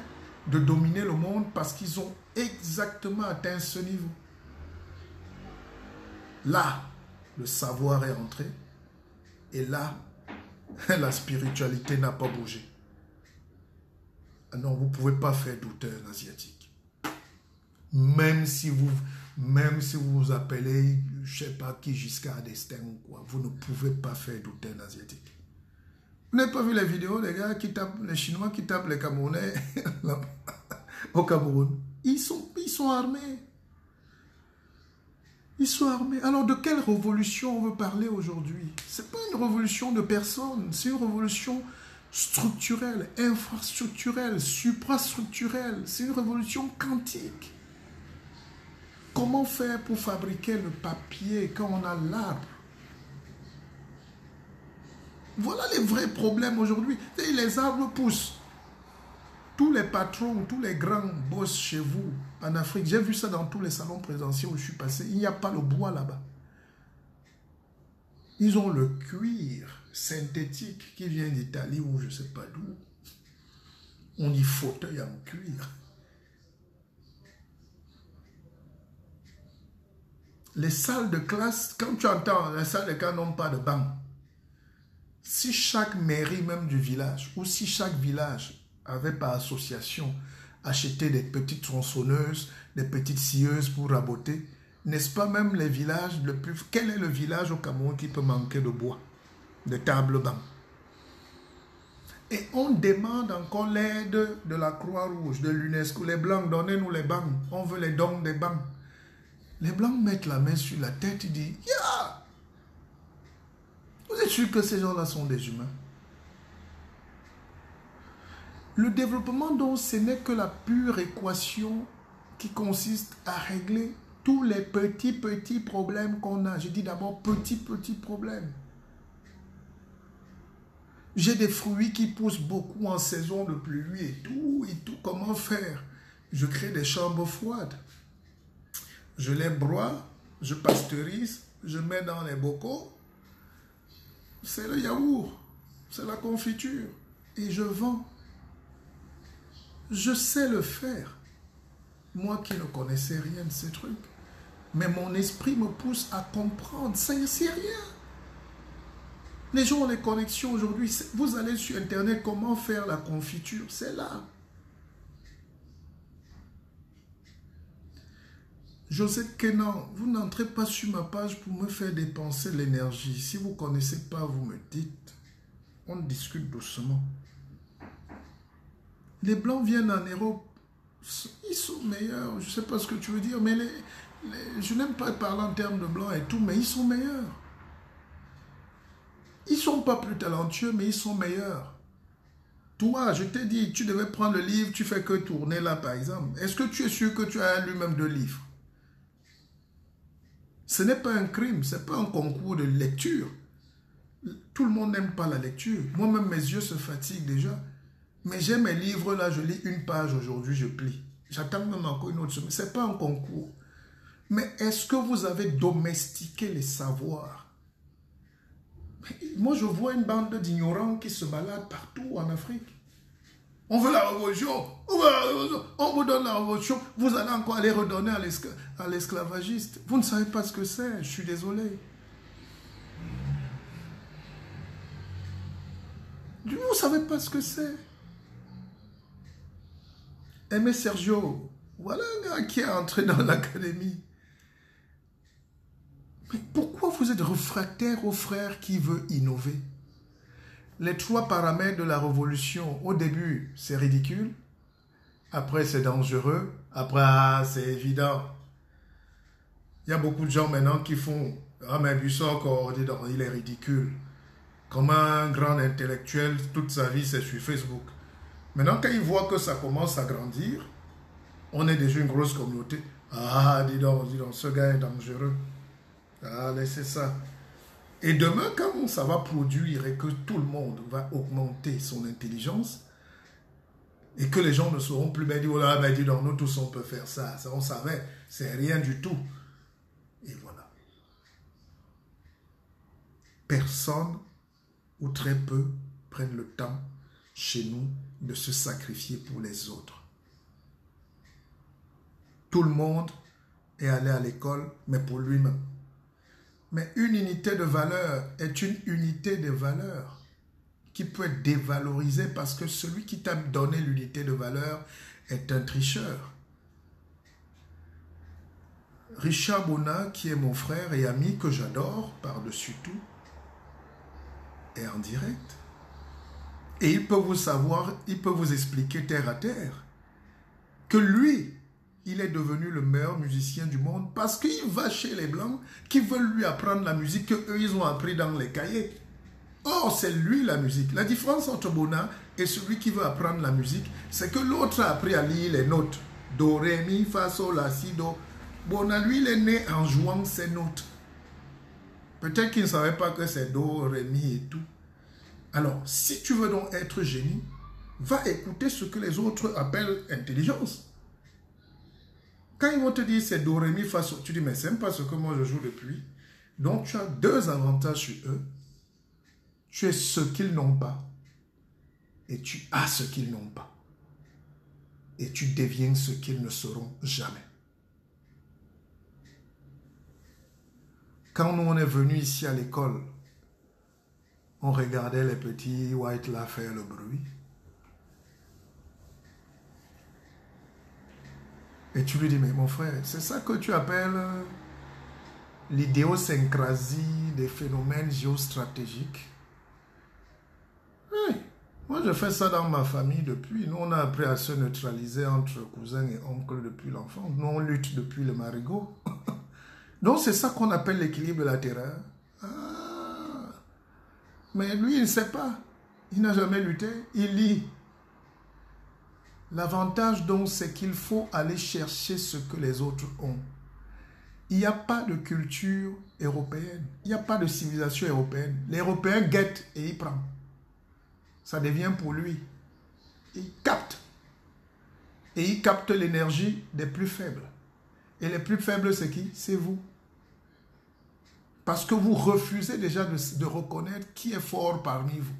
de dominer le monde parce qu'ils ont exactement atteint ce niveau. Là, le savoir est entré. Et là, la spiritualité n'a pas bougé. Non, vous ne pouvez pas faire douter un Asiatique. Même si vous vous appelez, je ne sais pas qui, Giscard d'Estaing ou quoi, vous ne pouvez pas faire douter un Asiatique. Vous n'avez pas vu les vidéos, les gars qui tapent, les Chinois qui tapent les Camerounais au Cameroun. Ils sont armés. Ils sont armés. Alors de quelle révolution on veut parler aujourd'hui? Ce n'est pas une révolution de personnes, c'est une révolution structurelle, infrastructurelle, suprastructurelle. C'est une révolution quantique. Comment faire pour fabriquer le papier quand on a l'arbre? Voilà les vrais problèmes aujourd'hui. Les arbres poussent. Tous les patrons, tous les grands boss chez vous en Afrique, j'ai vu ça dans tous les salons présidentiels où je suis passé, il n'y a pas le bois là-bas. Ils ont le cuir synthétique qui vient d'Italie ou je ne sais pas d'où. On dit fauteuil en cuir. Les salles de classe, quand tu entends, les salles de classe n'ont pas de banc. Si chaque mairie même du village, ou si chaque village avait par association acheté des petites tronçonneuses, des petites scieuses pour raboter, n'est-ce pas même les villages le plus... Quel est le village au Cameroun qui peut manquer de bois, de tables bancs? Et on demande encore l'aide de la Croix-Rouge, de l'UNESCO. Les Blancs, donnez-nous les bancs. On veut les dons des bancs. Les Blancs mettent la main sur la tête et disent « Ya !» Vous êtes sûr que ces gens-là sont des humains? Le développement, donc, ce n'est que la pure équation qui consiste à régler tous les petits problèmes qu'on a. Je dis d'abord petits problèmes. J'ai des fruits qui poussent beaucoup en saison de pluie et tout. Comment faire? Je crée des chambres froides. Je les broie, je pasteurise, je mets dans les bocaux. C'est le yaourt, c'est la confiture. Et je vends. Je sais le faire. Moi qui ne connaissais rien de ces trucs. Mais mon esprit me pousse à comprendre. Ça, c'est rien. Les gens ont les connexions aujourd'hui. Vous allez sur Internet, comment faire la confiture? C'est là. Josette Kenan, vous n'entrez pas sur ma page pour me faire dépenser l'énergie. Si vous ne connaissez pas, vous me dites. On discute doucement. Les Blancs viennent en Europe. Ils sont meilleurs. Je ne sais pas ce que tu veux dire, mais je n'aime pas parler en termes de Blancs et tout, mais ils sont meilleurs. Ils ne sont pas plus talentueux, mais ils sont meilleurs. Toi, je t'ai dit, tu devais prendre le livre, tu fais que tourner là, par exemple. Est-ce que tu es sûr que tu as lu même 2 livres? Ce n'est pas un crime, ce n'est pas un concours de lecture. Tout le monde n'aime pas la lecture. Moi-même, mes yeux se fatiguent déjà. Mais j'ai mes livres là, je lis 1 page aujourd'hui, je plie. J'attends même encore une autre semaine. Ce n'est pas un concours. Mais est-ce que vous avez domestiqué les savoirs? Moi, je vois une bande d'ignorants qui se baladent partout en Afrique. On veut la révolution, on vous donne la révolution, vous allez encore aller redonner à l'esclavagiste. Vous ne savez pas ce que c'est, je suis désolé. Vous ne savez pas ce que c'est. Aimé Sergio, voilà un gars qui est entré dans l'académie. Mais pourquoi vous êtes réfractaire au frère qui veut innover? Les 3 paramètres de la révolution, au début, c'est ridicule. Après, c'est dangereux. Après, c'est évident. Il y a beaucoup de gens maintenant qui font « Ah, mais Bussok, il est ridicule. » Comme un grand intellectuel, toute sa vie, c'est sur Facebook. Maintenant, quand ils voient que ça commence à grandir, on est déjà une grosse communauté. Ah, dis donc, ce gars est dangereux. Ah, laissez ça. Et demain, quand ça va produire et que tout le monde va augmenter son intelligence, et que les gens ne seront plus bien dit, oh là, ben dis donc, nous tous on peut faire ça. Ça on savait, c'est rien du tout. Et voilà. Personne ou très peu prennent le temps chez nous de se sacrifier pour les autres. Tout le monde est allé à l'école, mais pour lui-même. Mais une unité de valeur est une unité de valeur qui peut être dévalorisée parce que celui qui t'a donné l'unité de valeur est un tricheur. Richard Bona, qui est mon frère et ami que j'adore par-dessus tout, est en direct. Et il peut vous expliquer terre à terre que lui, il est devenu le meilleur musicien du monde parce qu'il va chez les Blancs qui veulent lui apprendre la musique qu'eux, ils ont appris dans les cahiers. Or, c'est lui la musique. La différence entre Bona et celui qui veut apprendre la musique, c'est que l'autre a appris à lire les notes. Do, ré, mi, fa, sol, la, si, do. Bona, lui, il est né en jouant ses notes. Peut-être qu'il ne savait pas que c'est do, ré, mi et tout. Alors, si tu veux donc être génie, va écouter ce que les autres appellent intelligence. Quand ils vont te dire c'est do, ré, mi, fa, sol, tu dis mais c'est même pas ce que moi je joue depuis. Donc tu as deux avantages sur eux. Tu es ce qu'ils n'ont pas et tu as ce qu'ils n'ont pas. Et tu deviens ce qu'ils ne seront jamais. Quand nous on est venus ici à l'école, on regardait les petits whites là faire le bruit. Et tu lui dis, mais mon frère, c'est ça que tu appelles l'idéosyncrasie des phénomènes géostratégiques? Oui, moi je fais ça dans ma famille depuis. Nous on a appris à se neutraliser entre cousins et oncles depuis l'enfance. Nous on lutte depuis le marigot. Donc c'est ça qu'on appelle l'équilibre de la terreur. Ah, mais lui il ne sait pas. Il n'a jamais lutté. Il lit. L'avantage donc, c'est qu'il faut aller chercher ce que les autres ont. Il n'y a pas de culture européenne. Il n'y a pas de civilisation européenne. Les Européens guettent et ils prennent. Ça devient pour lui. Il capte. Et il capte l'énergie des plus faibles. Et les plus faibles, c'est qui? C'est vous. Parce que vous refusez déjà de reconnaître qui est fort parmi vous.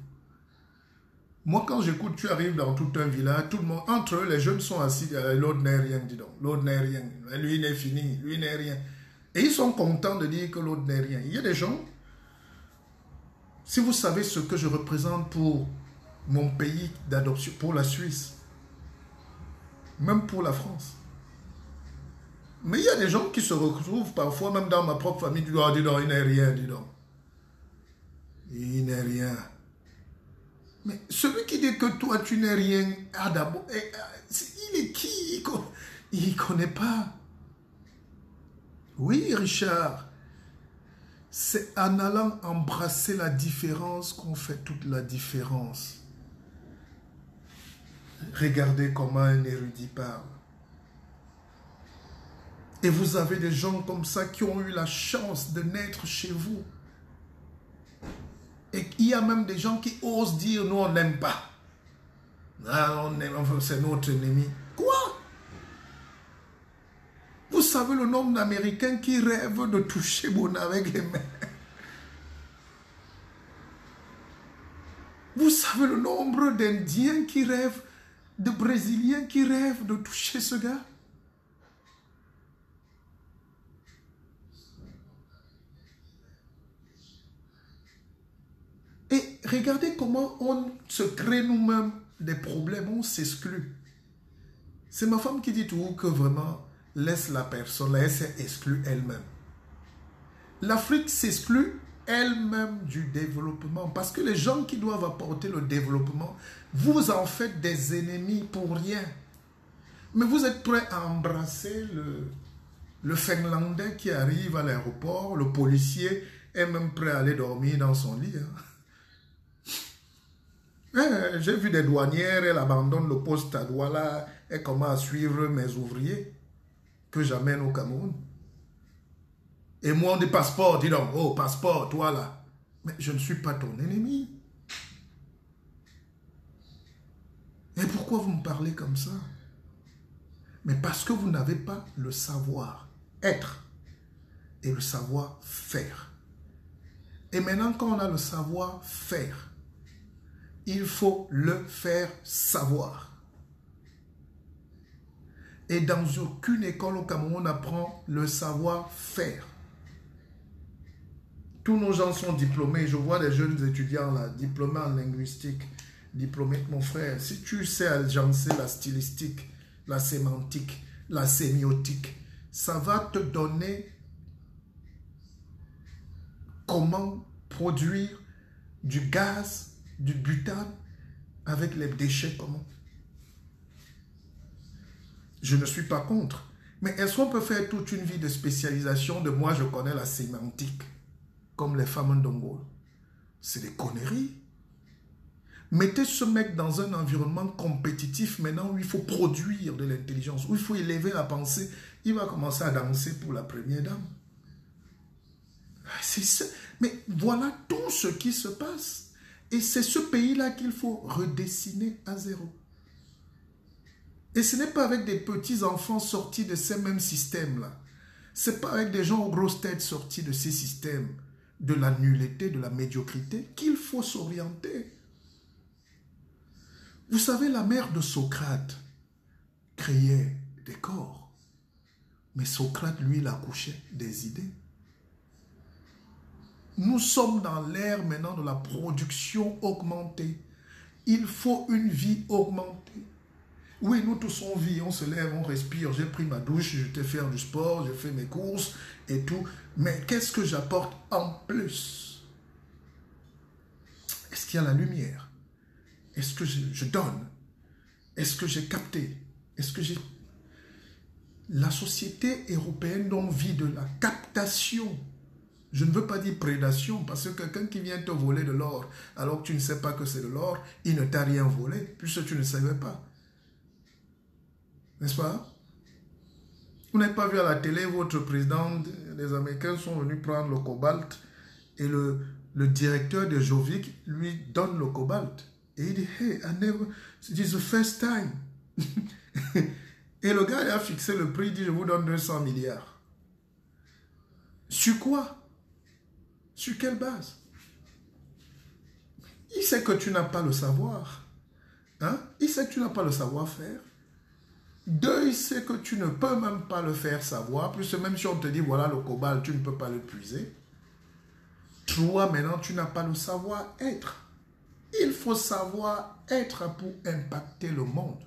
Moi, quand j'écoute, tu arrives dans tout un village, tout le monde, entre eux, les jeunes sont assis, l'autre n'est rien, dis donc, l'autre n'est rien, lui n'est fini, lui n'est rien. Et ils sont contents de dire que l'autre n'est rien. Il y a des gens, si vous savez ce que je représente pour mon pays d'adoption, pour la Suisse, même pour la France, mais il y a des gens qui se retrouvent parfois, même dans ma propre famille, dis donc, il n'est rien, dis donc. Il n'est rien. Mais celui qui dit que toi, tu n'es rien, il est qui? Il ne connaît pas. Oui, Richard, c'est en allant embrasser la différence qu'on fait toute la différence. Regardez comment un érudit parle. Et vous avez des gens comme ça qui ont eu la chance de naître chez vous. Et il y a même des gens qui osent dire, nous on n'aime pas. Ah, c'est notre ennemi. Quoi? Vous savez le nombre d'Américains qui rêvent de toucher Bona avec les mains? Vous savez le nombre d'Indiens qui rêvent, de Brésiliens qui rêvent de toucher ce gars? Et regardez comment on se crée nous-mêmes des problèmes, on s'exclut. C'est ma femme qui dit toujours que vraiment, laisse la personne, laisse exclue elle-même. L'Afrique s'exclut elle-même du développement parce que les gens qui doivent apporter le développement, vous en faites des ennemis pour rien. Mais vous êtes prêts à embrasser le Finlandais qui arrive à l'aéroport, le policier est même prêt à aller dormir dans son lit. Hein. J'ai vu des douanières, elles abandonnent le poste à Douala et commencent à suivre mes ouvriers que j'amène au Cameroun. Et moi, on dit passeport, dis donc, oh, passeport, toi là. Mais je ne suis pas ton ennemi. Et pourquoi vous me parlez comme ça? Mais parce que vous n'avez pas le savoir-être et le savoir-faire. Et maintenant, quand on a le savoir-faire, il faut le faire savoir. Et dans aucune école au Cameroun, on apprend le savoir-faire. Tous nos gens sont diplômés. Je vois des jeunes étudiants là, diplômés en linguistique, diplômés. Mon frère, si tu sais agencer la stylistique, la sémantique, la sémiotique, ça va te donner comment produire du gaz, du butane avec les déchets communs. Je ne suis pas contre. Mais est-ce qu'on peut faire toute une vie de spécialisation de moi je connais la sémantique comme les femmes d'Ongol? C'est des conneries. Mettez ce mec dans un environnement compétitif maintenant où il faut produire de l'intelligence, où il faut élever la pensée. Il va commencer à danser pour la première dame. Mais voilà tout ce qui se passe. Et c'est ce pays-là qu'il faut redessiner à zéro. Et ce n'est pas avec des petits-enfants sortis de ces mêmes systèmes-là. Ce n'est pas avec des gens aux grosses têtes sortis de ces systèmes, de la nullité, de la médiocrité, qu'il faut s'orienter. Vous savez, la mère de Socrate créait des corps. Mais Socrate, lui, il accouchait des idées. Nous sommes dans l'ère maintenant de la production augmentée. Il faut une vie augmentée. Oui, nous tous on vit, on se lève, on respire, j'ai pris ma douche, je te fais du sport, je fais mes courses et tout. Mais qu'est-ce que j'apporte en plus? Est-ce qu'il y a la lumière? Est-ce que je donne? Est-ce que j'ai capté? Est-ce que j'ai... La société européenne dont vit de la captation. Je ne veux pas dire prédation, parce que quelqu'un qui vient te voler de l'or, alors que tu ne sais pas que c'est de l'or, il ne t'a rien volé, puisque tu ne savais pas. N'est-ce pas? Vous n'avez pas vu à la télé, votre président, les Américains sont venus prendre le cobalt et le directeur de Jovic lui donne le cobalt. Et il dit, hey, it is the first time. Et le gars il a fixé le prix, il dit, je vous donne 200 milliards. Sur quoi? Sur quelle base? Il sait que tu n'as pas le savoir. Hein? Il sait que tu n'as pas le savoir-faire. Deux, il sait que tu ne peux même pas le faire savoir. Plus même si on te dit, voilà le cobalt, tu ne peux pas le puiser. Trois, maintenant, tu n'as pas le savoir-être. Il faut savoir être pour impacter le monde.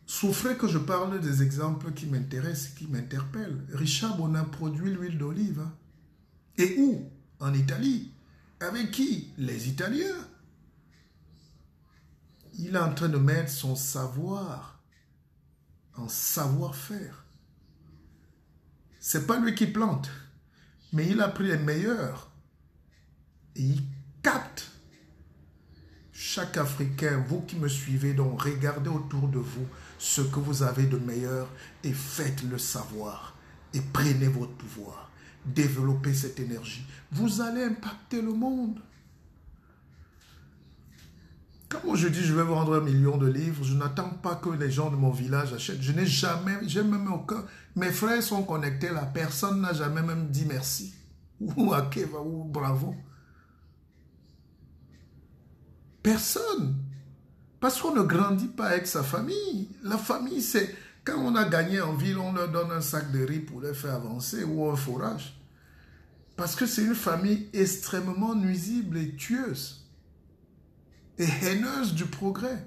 Souffrez que je parle des exemples qui m'intéressent, qui m'interpellent. Richard Bonin produit l'huile d'olive. Hein? Et où? En Italie. Avec qui? Les Italiens. Il est en train de mettre son savoir en savoir-faire. C'est pas lui qui plante, mais il a pris les meilleurs et il capte. Chaque Africain, vous qui me suivez, donc regardez autour de vous ce que vous avez de meilleur et faites-le savoir et prenez votre pouvoir. Développez cette énergie. Vous allez impacter le monde. Quand moi je dis je vais vendre 1 million de livres, je n'attends pas que les gens de mon village achètent. Je n'ai jamais, j'ai même aucun... Mes frères sont connectés là, personne n'a jamais même dit merci. Ou Akeva, ou bravo. Personne. Parce qu'on ne grandit pas avec sa famille. La famille, c'est... Quand on a gagné en ville, on leur donne un sac de riz pour les faire avancer ou un fourrage. Parce que c'est une famille extrêmement nuisible et tueuse. Et haineuse du progrès.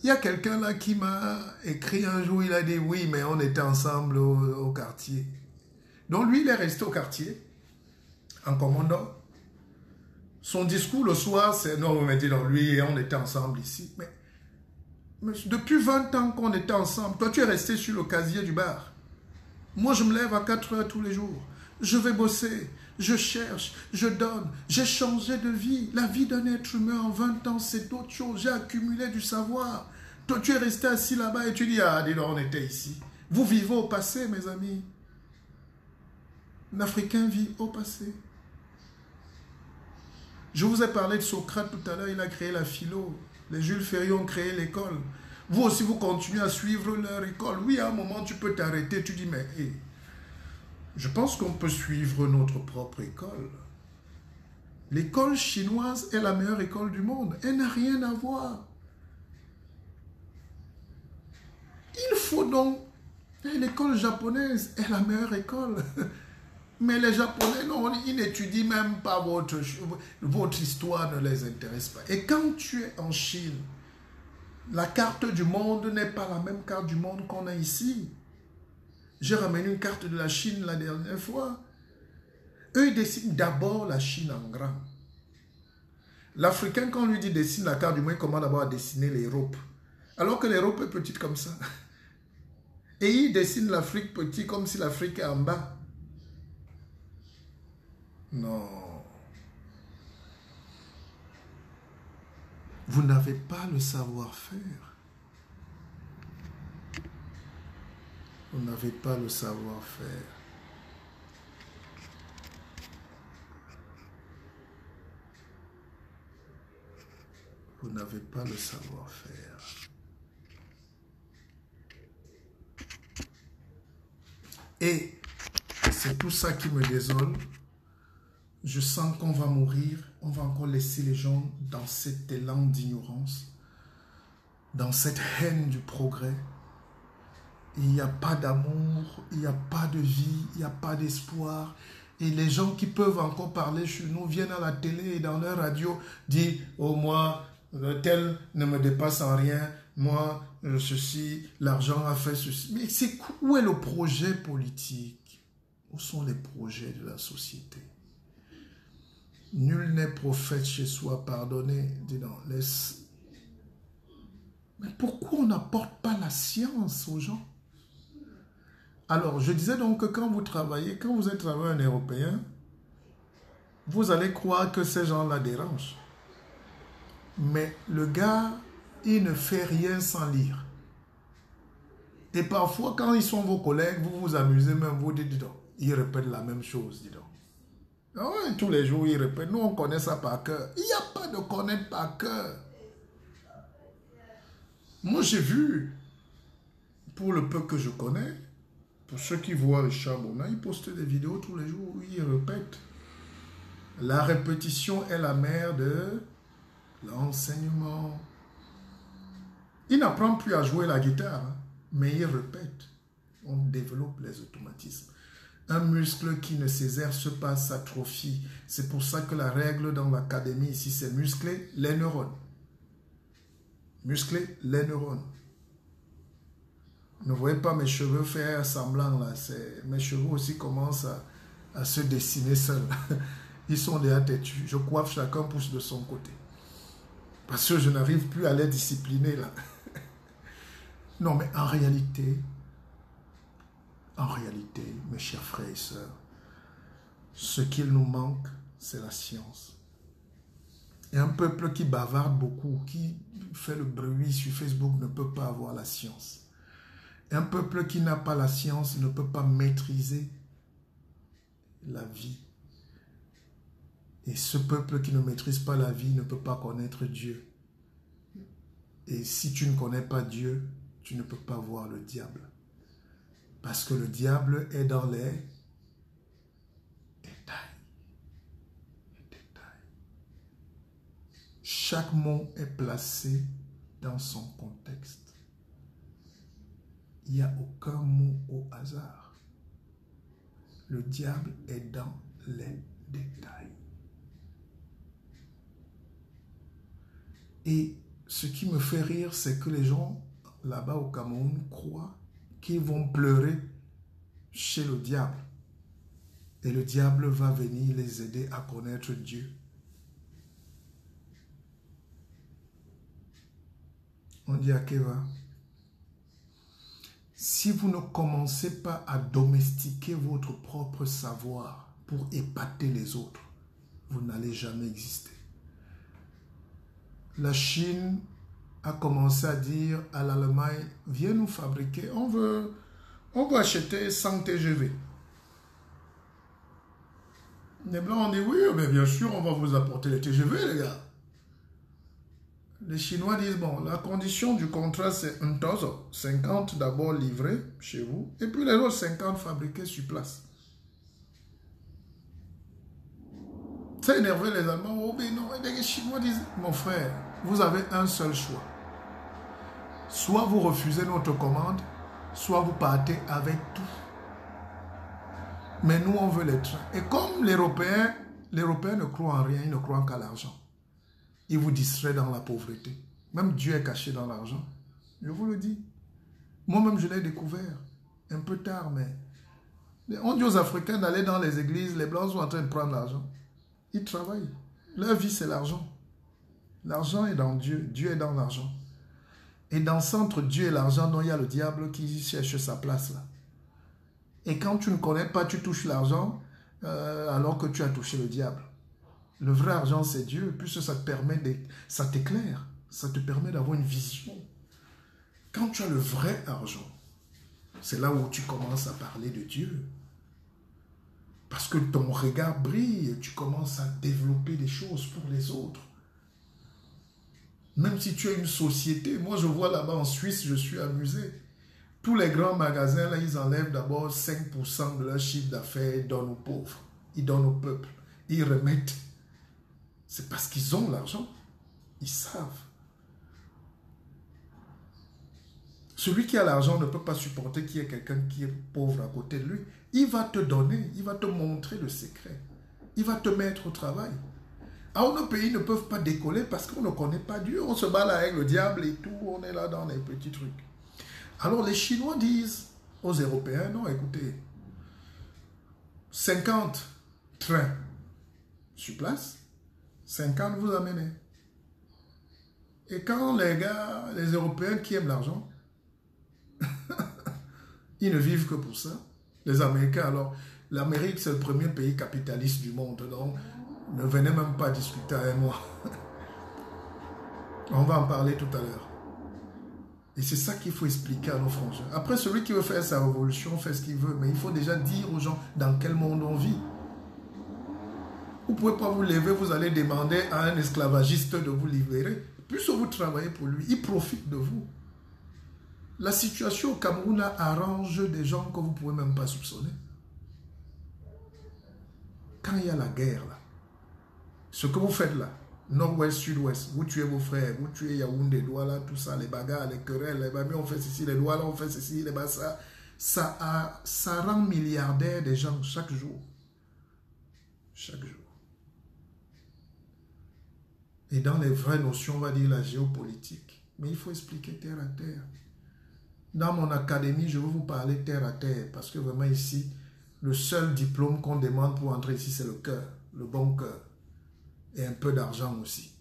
Il y a quelqu'un là qui m'a écrit un jour, il a dit oui, mais on était ensemble au quartier. Donc lui, il est resté au quartier, en commandant. Son discours le soir, c'est non, on m'a dit non, lui, on était ensemble ici. Mais depuis 20 ans qu'on était ensemble, toi tu es resté sur le casier du bar. Moi je me lève à 4 heures tous les jours. Je vais bosser. je cherche, je donne, j'ai changé de vie. La vie d'un être humain en 20 ans, c'est autre chose. J'ai accumulé du savoir. Toi, tu es resté assis là-bas et tu dis, ah, dis donc, on était ici. Vous vivez au passé, mes amis. L'Africain vit au passé. Je vous ai parlé de Socrate tout à l'heure, il a créé la philo. Les Jules Ferry ont créé l'école. Vous aussi, vous continuez à suivre leur école. Oui, à un moment, tu peux t'arrêter. Tu dis, mais hey, je pense qu'on peut suivre notre propre école. L'école chinoise est la meilleure école du monde. Elle n'a rien à voir. Il faut donc... L'école japonaise est la meilleure école. Mais les Japonais, non, ils n'étudient même pas votre histoire, ne les intéresse pas. Et quand tu es en Chine, la carte du monde n'est pas la même carte du monde qu'on a ici. J'ai ramené une carte de la Chine la dernière fois. Eux, ils dessinent d'abord la Chine en grand. L'Africain, quand on lui dit dessine la carte du monde, il commence d'abord à dessiner l'Europe. Alors que l'Europe est petite comme ça. Et il dessine l'Afrique petite comme si l'Afrique est en bas. Non. Vous n'avez pas le savoir-faire. Vous n'avez pas le savoir-faire. Vous n'avez pas le savoir-faire. Et c'est tout ça qui me désole. Je sens qu'on va mourir, on va encore laisser les gens dans cet élan d'ignorance, dans cette haine du progrès. Il n'y a pas d'amour, il n'y a pas de vie, il n'y a pas d'espoir. Et les gens qui peuvent encore parler chez nous viennent à la télé et dans leur radio dire « Oh, moi, tel ne me dépasse en rien, moi, ceci, l'argent a fait ceci. » Mais où est le projet politique? Où sont les projets de la société? Nul n'est prophète chez soi, pardonnez, dis donc, laisse. Mais pourquoi on n'apporte pas la science aux gens? Alors, je disais donc que quand vous travaillez, quand vous êtes travailleur européen, vous allez croire que ces gens-là dérangent. Mais le gars, il ne fait rien sans lire. Et parfois, quand ils sont vos collègues, vous vous amusez même, vous dites, dis donc, ils répètent la même chose, dis donc. Ah ouais, tous les jours, ils répètent. Nous, on connaît ça par cœur. Il n'y a pas de connaître par cœur. Moi, j'ai vu, pour le peu que je connais, pour ceux qui voient Richard Bona, il poste des vidéos tous les jours où il répète. La répétition est la mère de l'enseignement. Il n'apprend plus à jouer la guitare, hein, mais il répète. On développe les automatismes. Un muscle qui ne s'exerce pas s'atrophie. C'est pour ça que la règle dans l'académie ici, c'est muscler les neurones. Muscler les neurones. Ne voyez pas mes cheveux faire semblant là. Mes cheveux aussi commencent à se dessiner seuls. Ils sont déjà têtus. Je coiffe, chacun pousse de son côté. Parce que je n'arrive plus à les discipliner là. Non, mais en réalité, mes chers frères et sœurs, ce qu'il nous manque, c'est la science. Et un peuple qui bavarde beaucoup, qui fait le bruit sur Facebook ne peut pas avoir la science. Et un peuple qui n'a pas la science ne peut pas maîtriser la vie. Et ce peuple qui ne maîtrise pas la vie ne peut pas connaître Dieu. Et si tu ne connais pas Dieu, tu ne peux pas voir le diable. Parce que le diable est dans les détails. Chaque mot est placé dans son contexte. Il n'y a aucun mot au hasard. Le diable est dans les détails. Et ce qui me fait rire, c'est que les gens là-bas au Cameroun croient qu'ils vont pleurer chez le diable. Et le diable va venir les aider à connaître Dieu. On dit à Keva, si vous ne commencez pas à domestiquer votre propre savoir pour épater les autres, vous n'allez jamais exister. La Chine a commencé à dire à l'Allemagne, viens nous fabriquer, on veut acheter 100 TGV. Les Blancs ont dit, oui, mais bien sûr, on va vous apporter les TGV, les gars. Les Chinois disent, bon, la condition du contrat, c'est 50 d'abord livrés chez vous, et puis les autres 50 fabriqués sur place. Ça énervé les Allemands. Oh, mais non, les Chinois disent, mon frère, vous avez un seul choix. Soit vous refusez notre commande, soit vous partez avec tout. Mais nous, on veut les trains. Et comme les Européens ne croient en rien, ils ne croient qu'à l'argent. Ils vous distraient dans la pauvreté. Même Dieu est caché dans l'argent. Je vous le dis. Moi-même, je l'ai découvert. Un peu tard, mais... On dit aux Africains d'aller dans les églises, les Blancs sont en train de prendre l'argent. Ils travaillent. Leur vie, c'est l'argent. L'argent est dans Dieu. Dieu est dans l'argent. Et dans le centre Dieu et l'argent, il y a le diable qui cherche sa place là. Et quand tu ne connais pas, tu touches l'argent alors que tu as touché le diable. Le vrai argent, c'est Dieu, puisque ça te permet ça t'éclaire, ça te permet d'avoir une vision. Quand tu as le vrai argent, c'est là où tu commences à parler de Dieu. Parce que ton regard brille, tu commences à développer des choses pour les autres. Même si tu as une société, moi je vois là-bas en Suisse, je suis amusé. Tous les grands magasins, là, ils enlèvent d'abord 5% de leur chiffre d'affaires, ils donnent aux pauvres, ils donnent au peuple, ils remettent. C'est parce qu'ils ont l'argent, ils savent. Celui qui a l'argent ne peut pas supporter qu'il y ait quelqu'un qui est pauvre à côté de lui. Il va te donner, il va te montrer le secret. Il va te mettre au travail. Alors nos pays ne peuvent pas décoller parce qu'on ne connaît pas Dieu. On se bat là avec le diable et tout, on est là dans les petits trucs. Alors les Chinois disent aux Européens, non écoutez, 50 trains sur place, 50 vous amenez. Et quand les gars, les Européens qui aiment l'argent, ils ne vivent que pour ça. Les Américains, alors, l'Amérique c'est le premier pays capitaliste du monde, donc ne venez même pas discuter avec moi. On va en parler tout à l'heure. Et c'est ça qu'il faut expliquer à nos frangins. Après, celui qui veut faire sa révolution, fait ce qu'il veut, mais il faut déjà dire aux gens dans quel monde on vit. Vous ne pouvez pas vous lever, vous allez demander à un esclavagiste de vous libérer. Plus vous travaillez pour lui, il profite de vous. La situation au Cameroun arrange des gens que vous ne pouvez même pas soupçonner. Quand il y a la guerre, là, ce que vous faites là, nord-ouest, sud-ouest, vous tuez vos frères, vous tuez Yaoundé, Douala, tout ça, les bagarres, les querelles, les babés, on fait ceci, les Douala, on fait ceci, les Bassa. Ça rend milliardaires des gens chaque jour. Chaque jour. Et dans les vraies notions, on va dire la géopolitique. Mais il faut expliquer terre à terre. Dans mon académie, je vais vous parler terre à terre. Parce que vraiment ici, le seul diplôme qu'on demande pour entrer ici, c'est le cœur. Le bon cœur. Et un peu d'argent aussi.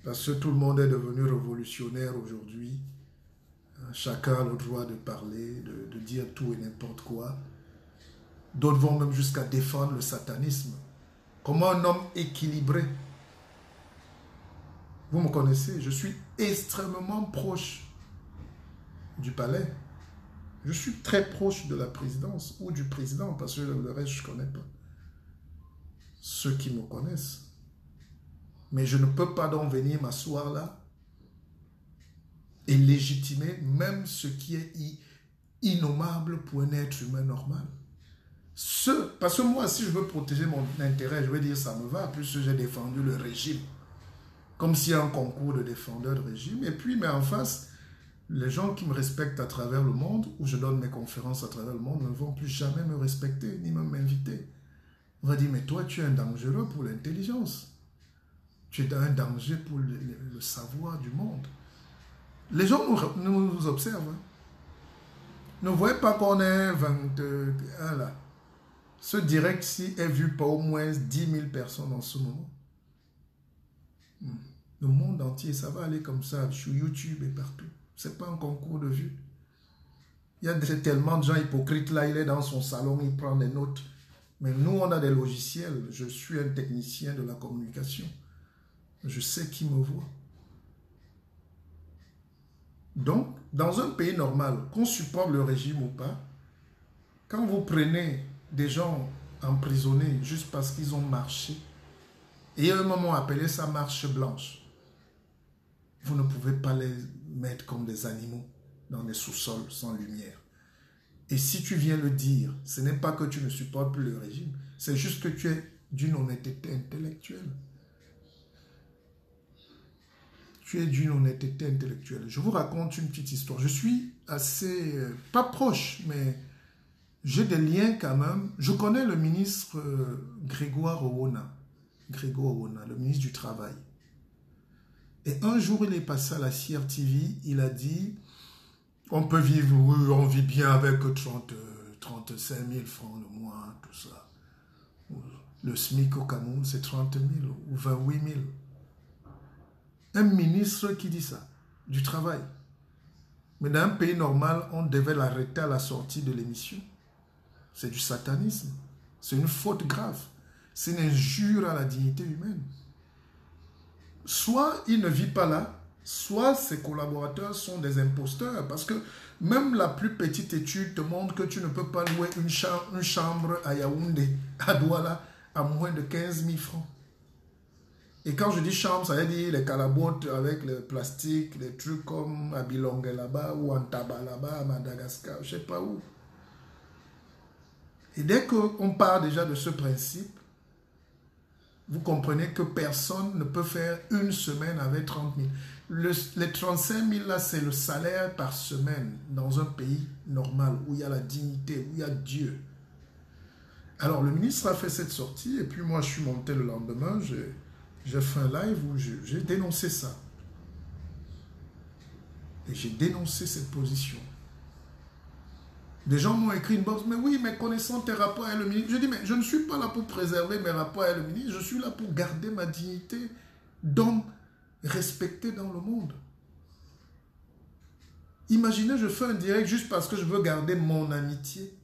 Parce que tout le monde est devenu révolutionnaire aujourd'hui. Chacun a le droit de parler, de dire tout et n'importe quoi. D'autres vont même jusqu'à défendre le satanisme. Comment un homme équilibré. Vous me connaissez, je suis extrêmement proche du palais. Je suis très proche de la présidence ou du président parce que le reste, je ne connais pas. Ceux qui me connaissent. Mais je ne peux pas donc venir m'asseoir là et légitimer même ce qui est innommable pour un être humain normal. Parce que moi, si je veux protéger mon intérêt, je vais dire ça me va, puisque j'ai défendu le régime. Comme s'il y a un concours de défendeurs de régime. Et puis, mais en face, les gens qui me respectent à travers le monde, où je donne mes conférences à travers le monde, ne vont plus jamais me respecter, ni même m'inviter. On va dire, mais toi, tu es un dangereux pour l'intelligence. Tu es un danger pour le savoir du monde. Les gens nous observent. Hein. Ne voyez pas qu'on est 21 là. Ce direct-ci est vu par au moins 10 000 personnes en ce moment. Le monde entier, ça va aller comme ça, sur YouTube et partout. Ce n'est pas un concours de vues. Il y a tellement de gens hypocrites là, il est dans son salon, il prend des notes. Mais nous, on a des logiciels. Je suis un technicien de la communication. Je sais qui me voit. Donc, dans un pays normal, qu'on supporte le régime ou pas, quand vous prenez des gens emprisonnés juste parce qu'ils ont marché, et à un moment appelé ça marche blanche, vous ne pouvez pas les mettre comme des animaux dans des sous-sols sans lumière. Et si tu viens le dire, ce n'est pas que tu ne supportes plus le régime, c'est juste que tu es d'une honnêteté intellectuelle. Tu es d'une honnêteté intellectuelle. Je vous raconte une petite histoire. Je suis assez, pas proche, mais j'ai des liens quand même. Je connais le ministre Grégoire Owona, le ministre du Travail. Et un jour, il est passé à la CRTV, il a dit, on peut vivre, oui, on vit bien avec 35 000 francs le mois, tout ça. Le SMIC au Cameroun, c'est 30 000 ou 28 000. Un ministre qui dit ça, du travail. Mais dans un pays normal, on devait l'arrêter à la sortie de l'émission. C'est du satanisme. C'est une faute grave. C'est une injure à la dignité humaine. Soit il ne vit pas là, soit ses collaborateurs sont des imposteurs. Parce que même la plus petite étude te montre que tu ne peux pas louer une chambre à Yaoundé, à Douala, à moins de 15 000 francs. Et quand je dis chambre, ça veut dire les calabotes avec le plastique, les trucs comme à Bilongue là-bas, ou en Taba là-bas, à Madagascar, je ne sais pas où. Et dès qu'on part déjà de ce principe, vous comprenez que personne ne peut faire une semaine avec 30 000. Les 35 000 là, c'est le salaire par semaine dans un pays normal, où il y a la dignité, où il y a Dieu. Alors le ministre a fait cette sortie, et puis moi je suis monté le lendemain, j'ai fait un live où j'ai dénoncé ça. Et j'ai dénoncé cette position. Des gens m'ont écrit une box, mais oui, mais connaissant tes rapports avec le ministre, je dis, mais je ne suis pas là pour préserver mes rapports avec le ministre, je suis là pour garder ma dignité d'homme respecté dans le monde. Imaginez, je fais un direct juste parce que je veux garder mon amitié.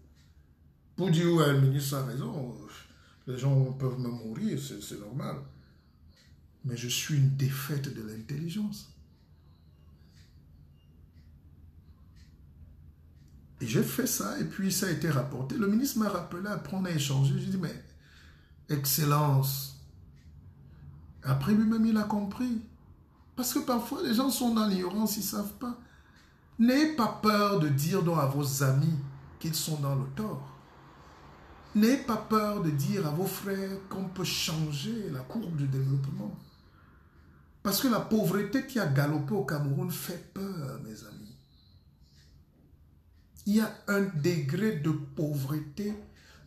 Pour dire, ouais, le ministre a raison, les gens peuvent me mourir, c'est normal. Mais je suis une défaite de l'intelligence. Et j'ai fait ça, et puis ça a été rapporté. Le ministre m'a rappelé, après on a échangé. J'ai dit, mais, Excellence. Après lui-même, il a compris. Parce que parfois, les gens sont dans l'ignorance, ils ne savent pas. N'ayez pas peur de dire donc à vos amis qu'ils sont dans le tort. N'ayez pas peur de dire à vos frères qu'on peut changer la courbe du développement. Parce que la pauvreté qui a galopé au Cameroun fait peur, mes amis. Il y a un degré de pauvreté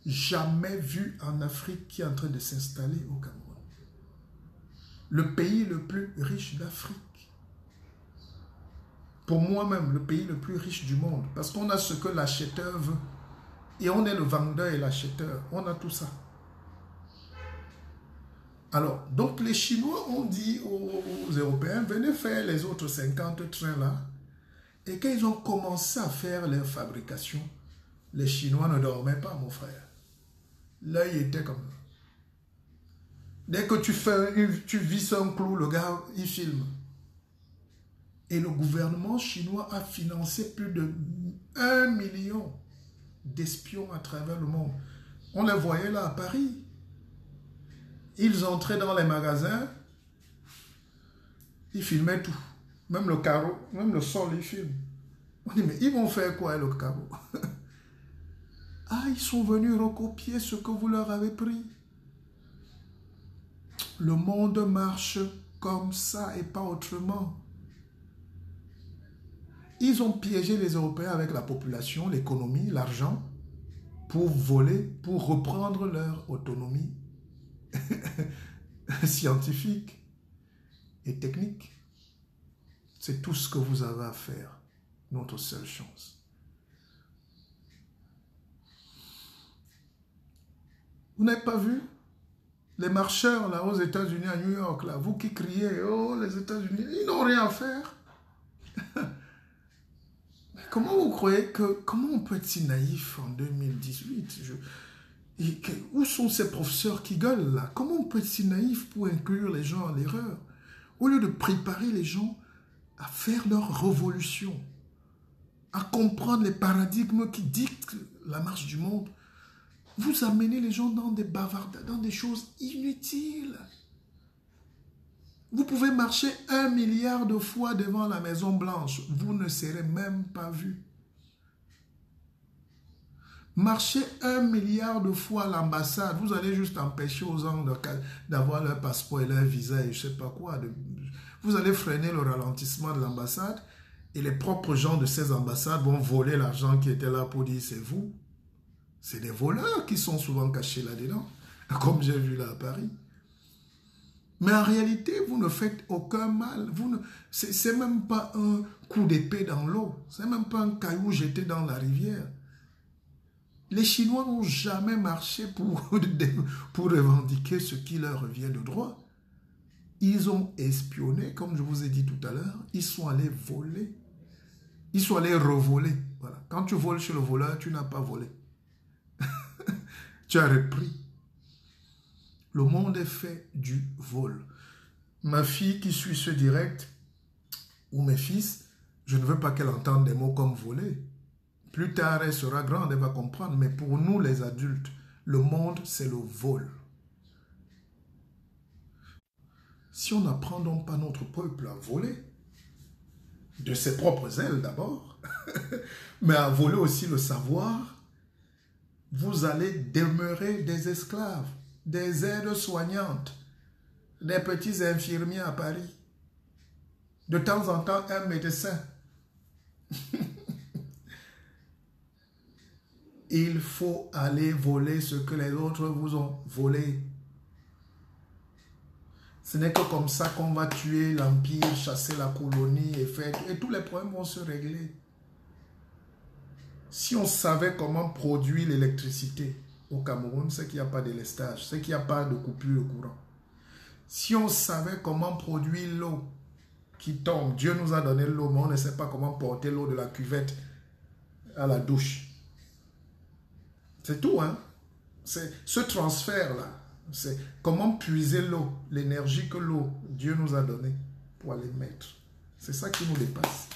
jamais vu en Afrique qui est en train de s'installer au Cameroun. Le pays le plus riche d'Afrique. Pour moi-même, le pays le plus riche du monde. Parce qu'on a ce que l'acheteur veut. Et on est le vendeur et l'acheteur. On a tout ça. Alors, donc les Chinois ont dit aux Européens, venez faire les autres 50 trains là. Et quand ils ont commencé à faire leur fabrication, les Chinois ne dormaient pas, mon frère. L'œil était comme ça. Dès que tu visses un clou, le gars, il filme. Et le gouvernement chinois a financé plus de 1 million d'espions à travers le monde. On les voyait là à Paris. Ils entraient dans les magasins, ils filmaient tout. Même le carreau, même le sol, ils filment. On dit, mais ils vont faire quoi avec le carreau? Ah, ils sont venus recopier ce que vous leur avez pris. Le monde marche comme ça et pas autrement. Ils ont piégé les Européens avec la population, l'économie, l'argent, pour voler, pour reprendre leur autonomie scientifique et technique. C'est tout ce que vous avez à faire. Notre seule chance. Vous n'avez pas vu les marcheurs là aux États-Unis, à New York, là, vous qui criez, oh les États-Unis, ils n'ont rien à faire. Comment vous croyez que... Comment on peut être si naïf en 2018? Où sont ces professeurs qui gueulent là? Comment on peut être si naïf pour inclure les gens à l'erreur? Au lieu de préparer les gens à faire leur révolution, à comprendre les paradigmes qui dictent la marche du monde, vous amenez les gens dans des bavardages, dans des choses inutiles. Vous pouvez marcher 1 milliard de fois devant la Maison Blanche, vous ne serez même pas vu. Marchez 1 milliard de fois à l'ambassade, vous allez juste empêcher aux gens d'avoir leur passeport et leur visa et je ne sais pas quoi. Vous allez freiner le ralentissement de l'ambassade et les propres gens de ces ambassades vont voler l'argent qui était là pour dire c'est vous. C'est des voleurs qui sont souvent cachés là-dedans, comme j'ai vu là à Paris. Mais en réalité, vous ne faites aucun mal. C'est même pas un coup d'épée dans l'eau. C'est même pas un caillou jeté dans la rivière. Les Chinois n'ont jamais marché pour revendiquer ce qui leur revient de droit. Ils ont espionné, comme je vous ai dit tout à l'heure. Ils sont allés voler. Ils sont allés revoler. Voilà. Quand tu voles chez le voleur, tu n'as pas volé. Tu as repris. Le monde est fait du vol. Ma fille qui suit ce direct, ou mes fils, je ne veux pas qu'elle entende des mots comme voler. Plus tard, elle sera grande, elle va comprendre. Mais pour nous, les adultes, le monde, c'est le vol. Si on n'apprend donc pas notre peuple à voler, de ses propres ailes d'abord, mais à voler aussi le savoir, vous allez demeurer des esclaves, des aides-soignantes, des petits infirmiers à Paris. De temps en temps, un médecin. Il faut aller voler ce que les autres vous ont volé. Ce n'est que comme ça qu'on va tuer l'empire, chasser la colonie et tous les problèmes vont se régler. Si on savait comment produire l'électricité au Cameroun, c'est qu'il n'y a pas de délestage, c'est qu'il n'y a pas de coupure de courant. Si on savait comment produire l'eau qui tombe, Dieu nous a donné l'eau, mais on ne sait pas comment porter l'eau de la cuvette à la douche. C'est tout, hein? C'est ce transfert-là. C'est comment puiser l'eau, l'énergie que l'eau, Dieu nous a donnée pour aller mettre. C'est ça qui nous dépasse.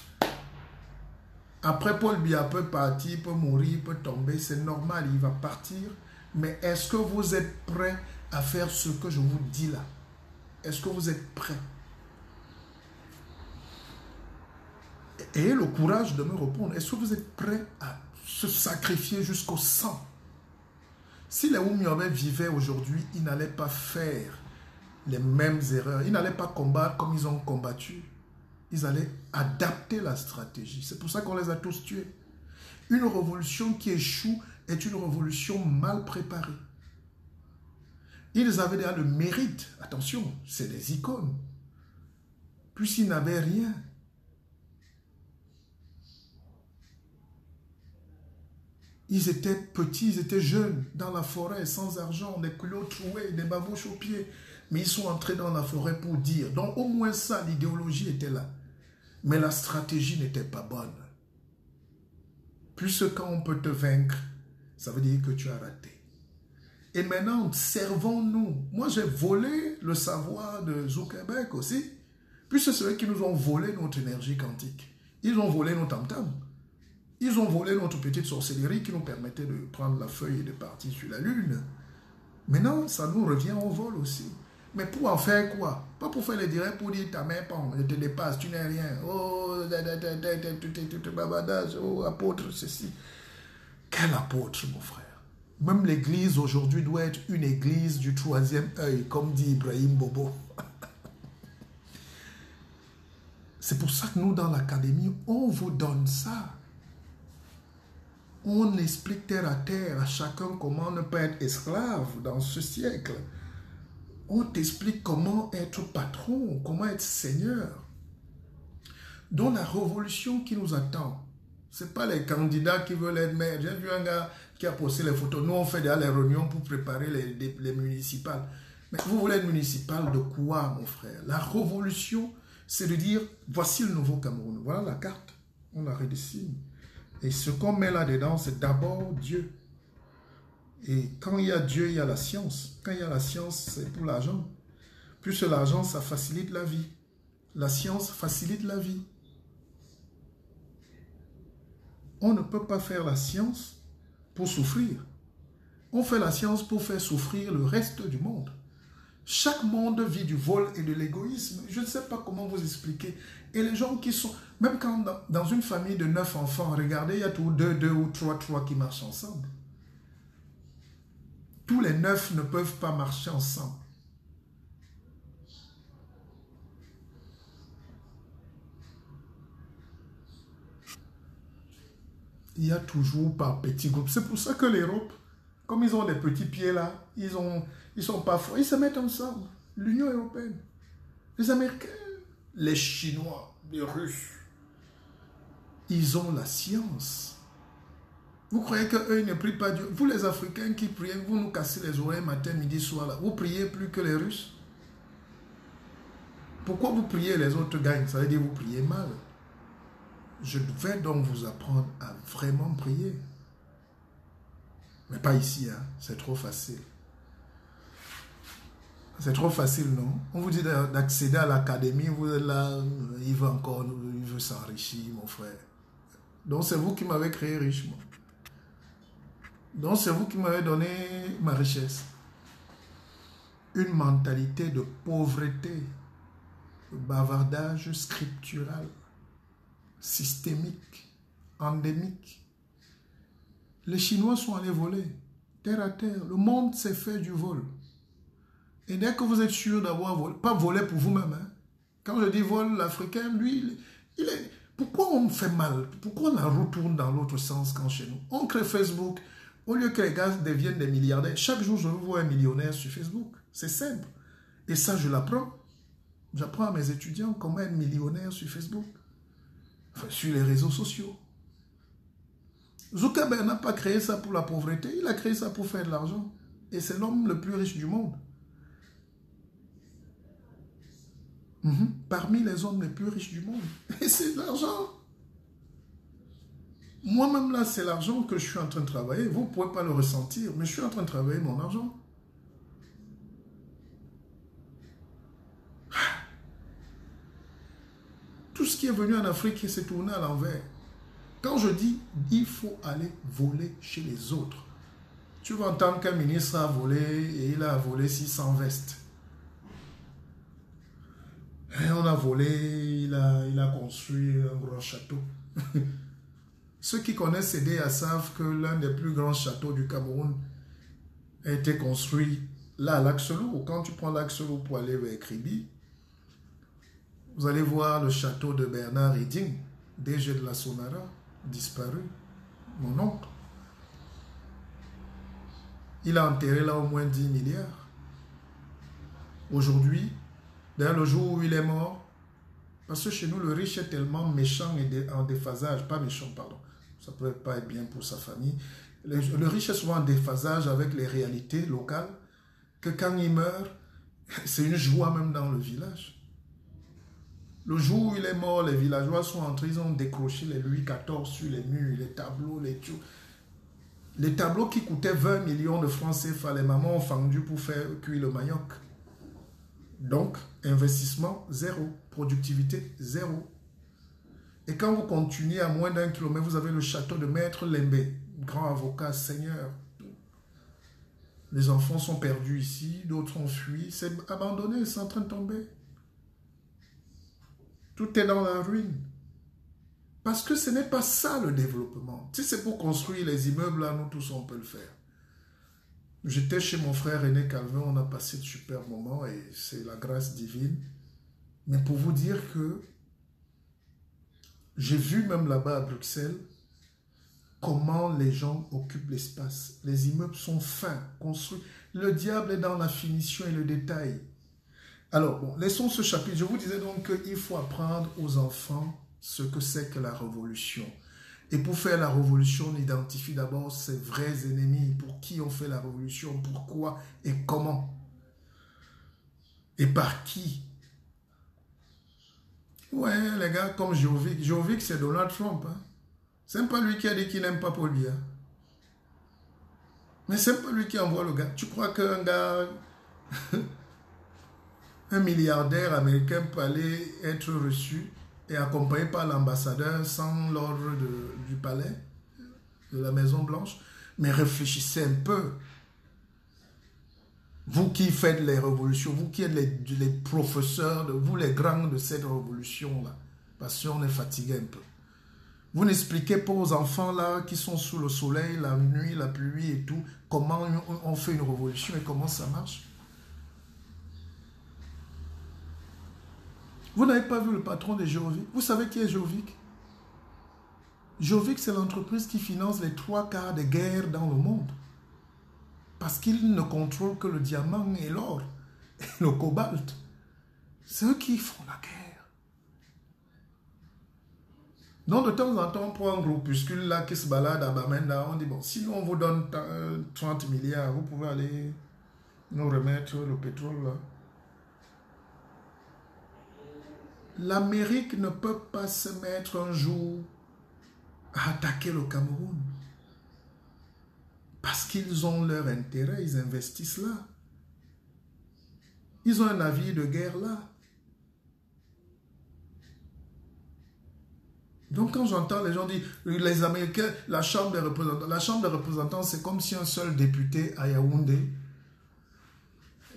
Après, Paul Biya peut partir, peut mourir, peut tomber. C'est normal, il va partir. Mais est-ce que vous êtes prêts à faire ce que je vous dis là? Est-ce que vous êtes prêts? Ayez le courage de me répondre. Est-ce que vous êtes prêts à se sacrifier jusqu'au sang? Si les Oumyobé vivaient aujourd'hui, ils n'allaient pas faire les mêmes erreurs. Ils n'allaient pas combattre comme ils ont combattu. Ils allaient adapter la stratégie. C'est pour ça qu'on les a tous tués. Une révolution qui échoue est une révolution mal préparée. Ils avaient déjà le mérite. Attention, c'est des icônes. Puisqu'ils n'avaient rien. Ils étaient petits, ils étaient jeunes, dans la forêt, sans argent, des culottes trouées, des babouches aux pieds. Mais ils sont entrés dans la forêt pour dire. Donc au moins ça, l'idéologie était là. Mais la stratégie n'était pas bonne. Plus quand on peut te vaincre, ça veut dire que tu as raté. Et maintenant, servons-nous. Moi, j'ai volé le savoir de Zuckerberg aussi. Puis c'est ceux qui nous ont volé notre énergie quantique. Ils ont volé nos tam-tams. Ils ont volé notre petite sorcellerie qui nous permettait de prendre la feuille et de partir sur la lune. Maintenant, ça nous revient au vol aussi. Mais pour en faire quoi? Pas pour faire les directs pour dire ta mère, je te dépasse, tu n'es rien. Oh, babadage, oh, apôtre, ceci. Quel apôtre, mon frère? Même l'église aujourd'hui doit être une église du troisième œil, comme dit Ibrahim Bobo. C'est pour ça que nous, dans l'académie, on vous donne ça. On explique terre à chacun comment ne pas être esclave dans ce siècle. On t'explique comment être patron, comment être seigneur. Donc la révolution qui nous attend, ce n'est pas les candidats qui veulent être maire. J'ai vu un gars qui a posté les photos. Nous, on fait déjà les réunions pour préparer les municipales. Mais vous voulez être municipal de quoi, mon frère? La révolution, c'est de dire, voici le nouveau Cameroun. Voilà la carte. On la redessine. Et ce qu'on met là-dedans, c'est d'abord Dieu. Et quand il y a Dieu, il y a la science. Quand il y a la science, c'est pour l'argent. Plus l'argent, ça facilite la vie. La science facilite la vie. On ne peut pas faire la science pour souffrir. On fait la science pour faire souffrir le reste du monde. Chaque monde vit du vol et de l'égoïsme. Je ne sais pas comment vous expliquer. Et les gens qui sont... Même quand dans une famille de 9 enfants, regardez, il y a tous deux ou trois qui marchent ensemble. Tous les 9 ne peuvent pas marcher ensemble. Il y a toujours par petits groupes. C'est pour ça que l'Europe, comme ils ont des petits pieds là, ils sont pas forts. Ils se mettent ensemble. L'Union européenne, les Américains, les Chinois, les Russes, ils ont la science. Vous croyez qu'eux, ils ne prient pas Dieu? Vous les Africains qui priez, vous nous cassez les oreilles matin, midi, soir là. Vous priez plus que les Russes? Pourquoi vous priez et les autres gagnent? Ça veut dire que vous priez mal. Je vais donc vous apprendre à vraiment prier. Mais pas ici, hein. C'est trop facile. C'est trop facile, non? On vous dit d'accéder à l'académie, vous êtes là, il veut s'enrichir, mon frère. Donc c'est vous qui m'avez créé riche, moi. Donc c'est vous qui m'avez donné ma richesse. Une mentalité de pauvreté, de bavardage scriptural, systémique, endémique. Les Chinois sont allés voler, terre à terre. Le monde s'est fait du vol. Et dès que vous êtes sûr d'avoir volé, pas voler pour vous-même, hein. Quand je dis vol, l'Africain, lui, il est... Pourquoi on fait mal? Pourquoi la roue tourne dans l'autre sens quand chez nous? On crée Facebook, au lieu que les gars deviennent des milliardaires. Chaque jour, je vois un millionnaire sur Facebook. C'est simple. Et ça, je l'apprends. J'apprends à mes étudiants comment être millionnaire sur Facebook. Enfin, sur les réseaux sociaux. Zuckerberg n'a pas créé ça pour la pauvreté. Il a créé ça pour faire de l'argent. Et c'est l'homme le plus riche du monde. Parmi les hommes les plus riches du monde. Et c'est de l'argent. Moi-même là, c'est l'argent que je suis en train de travailler. Vous ne pouvez pas le ressentir, mais je suis en train de travailler mon argent. Tout ce qui est venu en Afrique s'est tourné à l'envers. Quand je dis, il faut aller voler chez les autres. Tu vas entendre qu'un ministre a volé et il a volé 600 vestes. Et on a volé, il a construit un grand château. Ceux qui connaissent CDA savent que l'un des plus grands châteaux du Cameroun a été construit là à l'Axelou. Quand tu prends l'Axelou pour aller vers Kribi, vous allez voir le château de Bernard Reding, DG de la Sonara, disparu, mon oncle. Il a enterré là au moins 10 milliards. Aujourd'hui, d'ailleurs le jour où il est mort, parce que chez nous le riche est tellement méchant et en déphasage, pas méchant pardon, ça ne peut pas être bien pour sa famille. Le riche est souvent en déphasage avec les réalités locales, que quand il meurt, c'est une joie même dans le village. Le jour où il est mort, les villageois sont entrés, ils ont décroché les Louis XIV sur les murs, les tableaux, les tableaux qui coûtaient 20 millions de francs CFA, les mamans ont fendu pour faire cuire le manioc. Donc, investissement zéro, productivité zéro. Et quand vous continuez à moins d'1 kilomètre, vous avez le château de Maître Lembé, grand avocat, seigneur. Les enfants sont perdus ici, d'autres ont fui, c'est abandonné, c'est en train de tomber. Tout est dans la ruine. Parce que ce n'est pas ça le développement. Si c'est pour construire les immeubles, là, nous tous, on peut le faire. J'étais chez mon frère René Calvin, on a passé de super moments et c'est la grâce divine. Mais pour vous dire que j'ai vu même là-bas à Bruxelles comment les gens occupent l'espace. Les immeubles sont fins, construits. Le diable est dans la finition et le détail. Alors, bon, laissons ce chapitre. Je vous disais donc qu'il faut apprendre aux enfants ce que c'est que la révolution. Et pour faire la révolution, on identifie d'abord ses vrais ennemis. Pour qui on fait la révolution, pourquoi et comment. Et par qui. Ouais, les gars, comme Jovic. Jovic, c'est Donald Trump. Hein? C'est pas lui qui a dit qu'il n'aime pas Paul Biya. Mais c'est pas lui qui envoie le gars. Tu crois qu'un gars, un milliardaire américain peut aller être reçu et accompagné par l'ambassadeur sans l'ordre du palais, de la Maison Blanche? Mais réfléchissez un peu. Vous qui faites les révolutions, vous qui êtes les professeurs, vous les grands de cette révolution-là, parce qu'on est fatigué un peu. Vous n'expliquez pas aux enfants là qui sont sous le soleil, la nuit, la pluie et tout, comment on fait une révolution et comment ça marche. Vous n'avez pas vu le patron de Geovic? Vous savez qui est Geovic? Geovic, c'est l'entreprise qui finance les 3/4 des guerres dans le monde. Parce qu'ils ne contrôlent que le diamant et l'or, et le cobalt. C'est eux qui font la guerre. Donc de temps en temps, on prend un groupuscule là qui se balade à Bamenda, on dit, bon, si on vous donne 30 milliards, vous pouvez aller nous remettre le pétrole là. L'Amérique ne peut pas se mettre un jour à attaquer le Cameroun. Parce qu'ils ont leur intérêt, ils investissent là. Ils ont un navire de guerre là. Donc quand j'entends les gens dire, les Américains, la Chambre des représentants, c'est comme si un seul député à Yaoundé,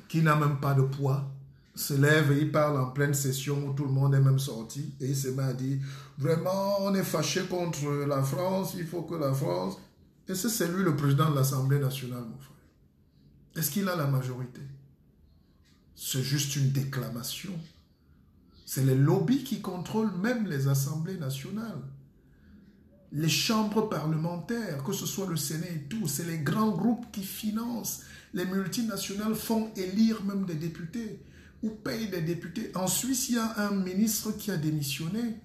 qui n'a même pas de poids, se lève et il parle en pleine session où tout le monde est même sorti, et il se met à dire, vraiment on est fâché contre la France, il faut que la France... Et c'est lui le président de l'Assemblée nationale, mon frère. Est-ce qu'il a la majorité? C'est juste une déclamation. C'est les lobbies qui contrôlent même les assemblées nationales. Les chambres parlementaires, que ce soit le Sénat et tout, c'est les grands groupes qui financent. Les multinationales font élire même des députés ou payent des députés. En Suisse, il y a un ministre qui a démissionné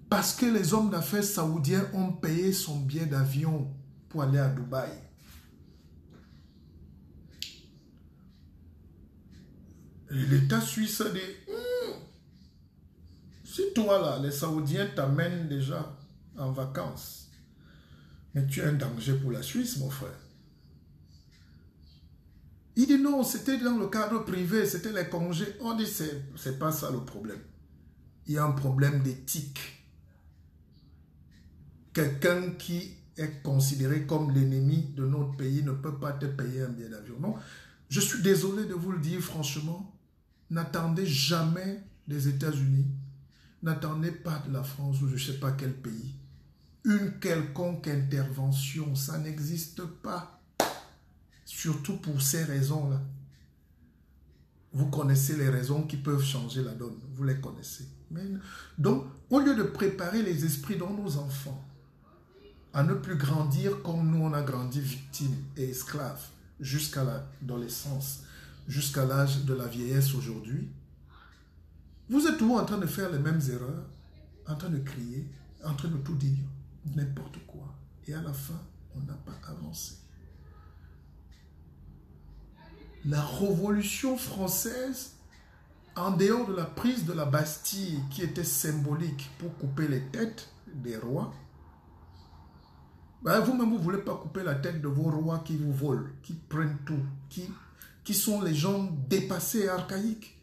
parce que les hommes d'affaires saoudiens ont payé son billet d'avion pour aller à Dubaï. L'État suisse a dit, si toi là, les Saoudiens t'amènent déjà en vacances, mais tu es un danger pour la Suisse, mon frère. Il dit non, c'était dans le cadre privé, c'était les congés. On dit, c'est pas ça le problème. Il y a un problème d'éthique. Quelqu'un qui est considéré comme l'ennemi de notre pays ne peut pas te payer un billet d'avion. Non, je suis désolé de vous le dire franchement, n'attendez jamais des États-Unis, n'attendez pas de la France ou je ne sais pas quel pays. Une quelconque intervention, ça n'existe pas. Surtout pour ces raisons-là. Vous connaissez les raisons qui peuvent changer la donne, vous les connaissez. Donc, au lieu de préparer les esprits dans nos enfants, à ne plus grandir comme nous on a grandi victimes et esclaves jusqu'à l'adolescence, jusqu'à l'âge de la vieillesse aujourd'hui. Vous êtes toujours en train de faire les mêmes erreurs, en train de crier, en train de tout dire, n'importe quoi. Et à la fin, on n'a pas avancé. La Révolution française, en dehors de la prise de la Bastille qui était symbolique pour couper les têtes des rois, ben vous-même, vous ne voulez pas couper la tête de vos rois qui vous volent, qui prennent tout, qui sont les gens dépassés et archaïques.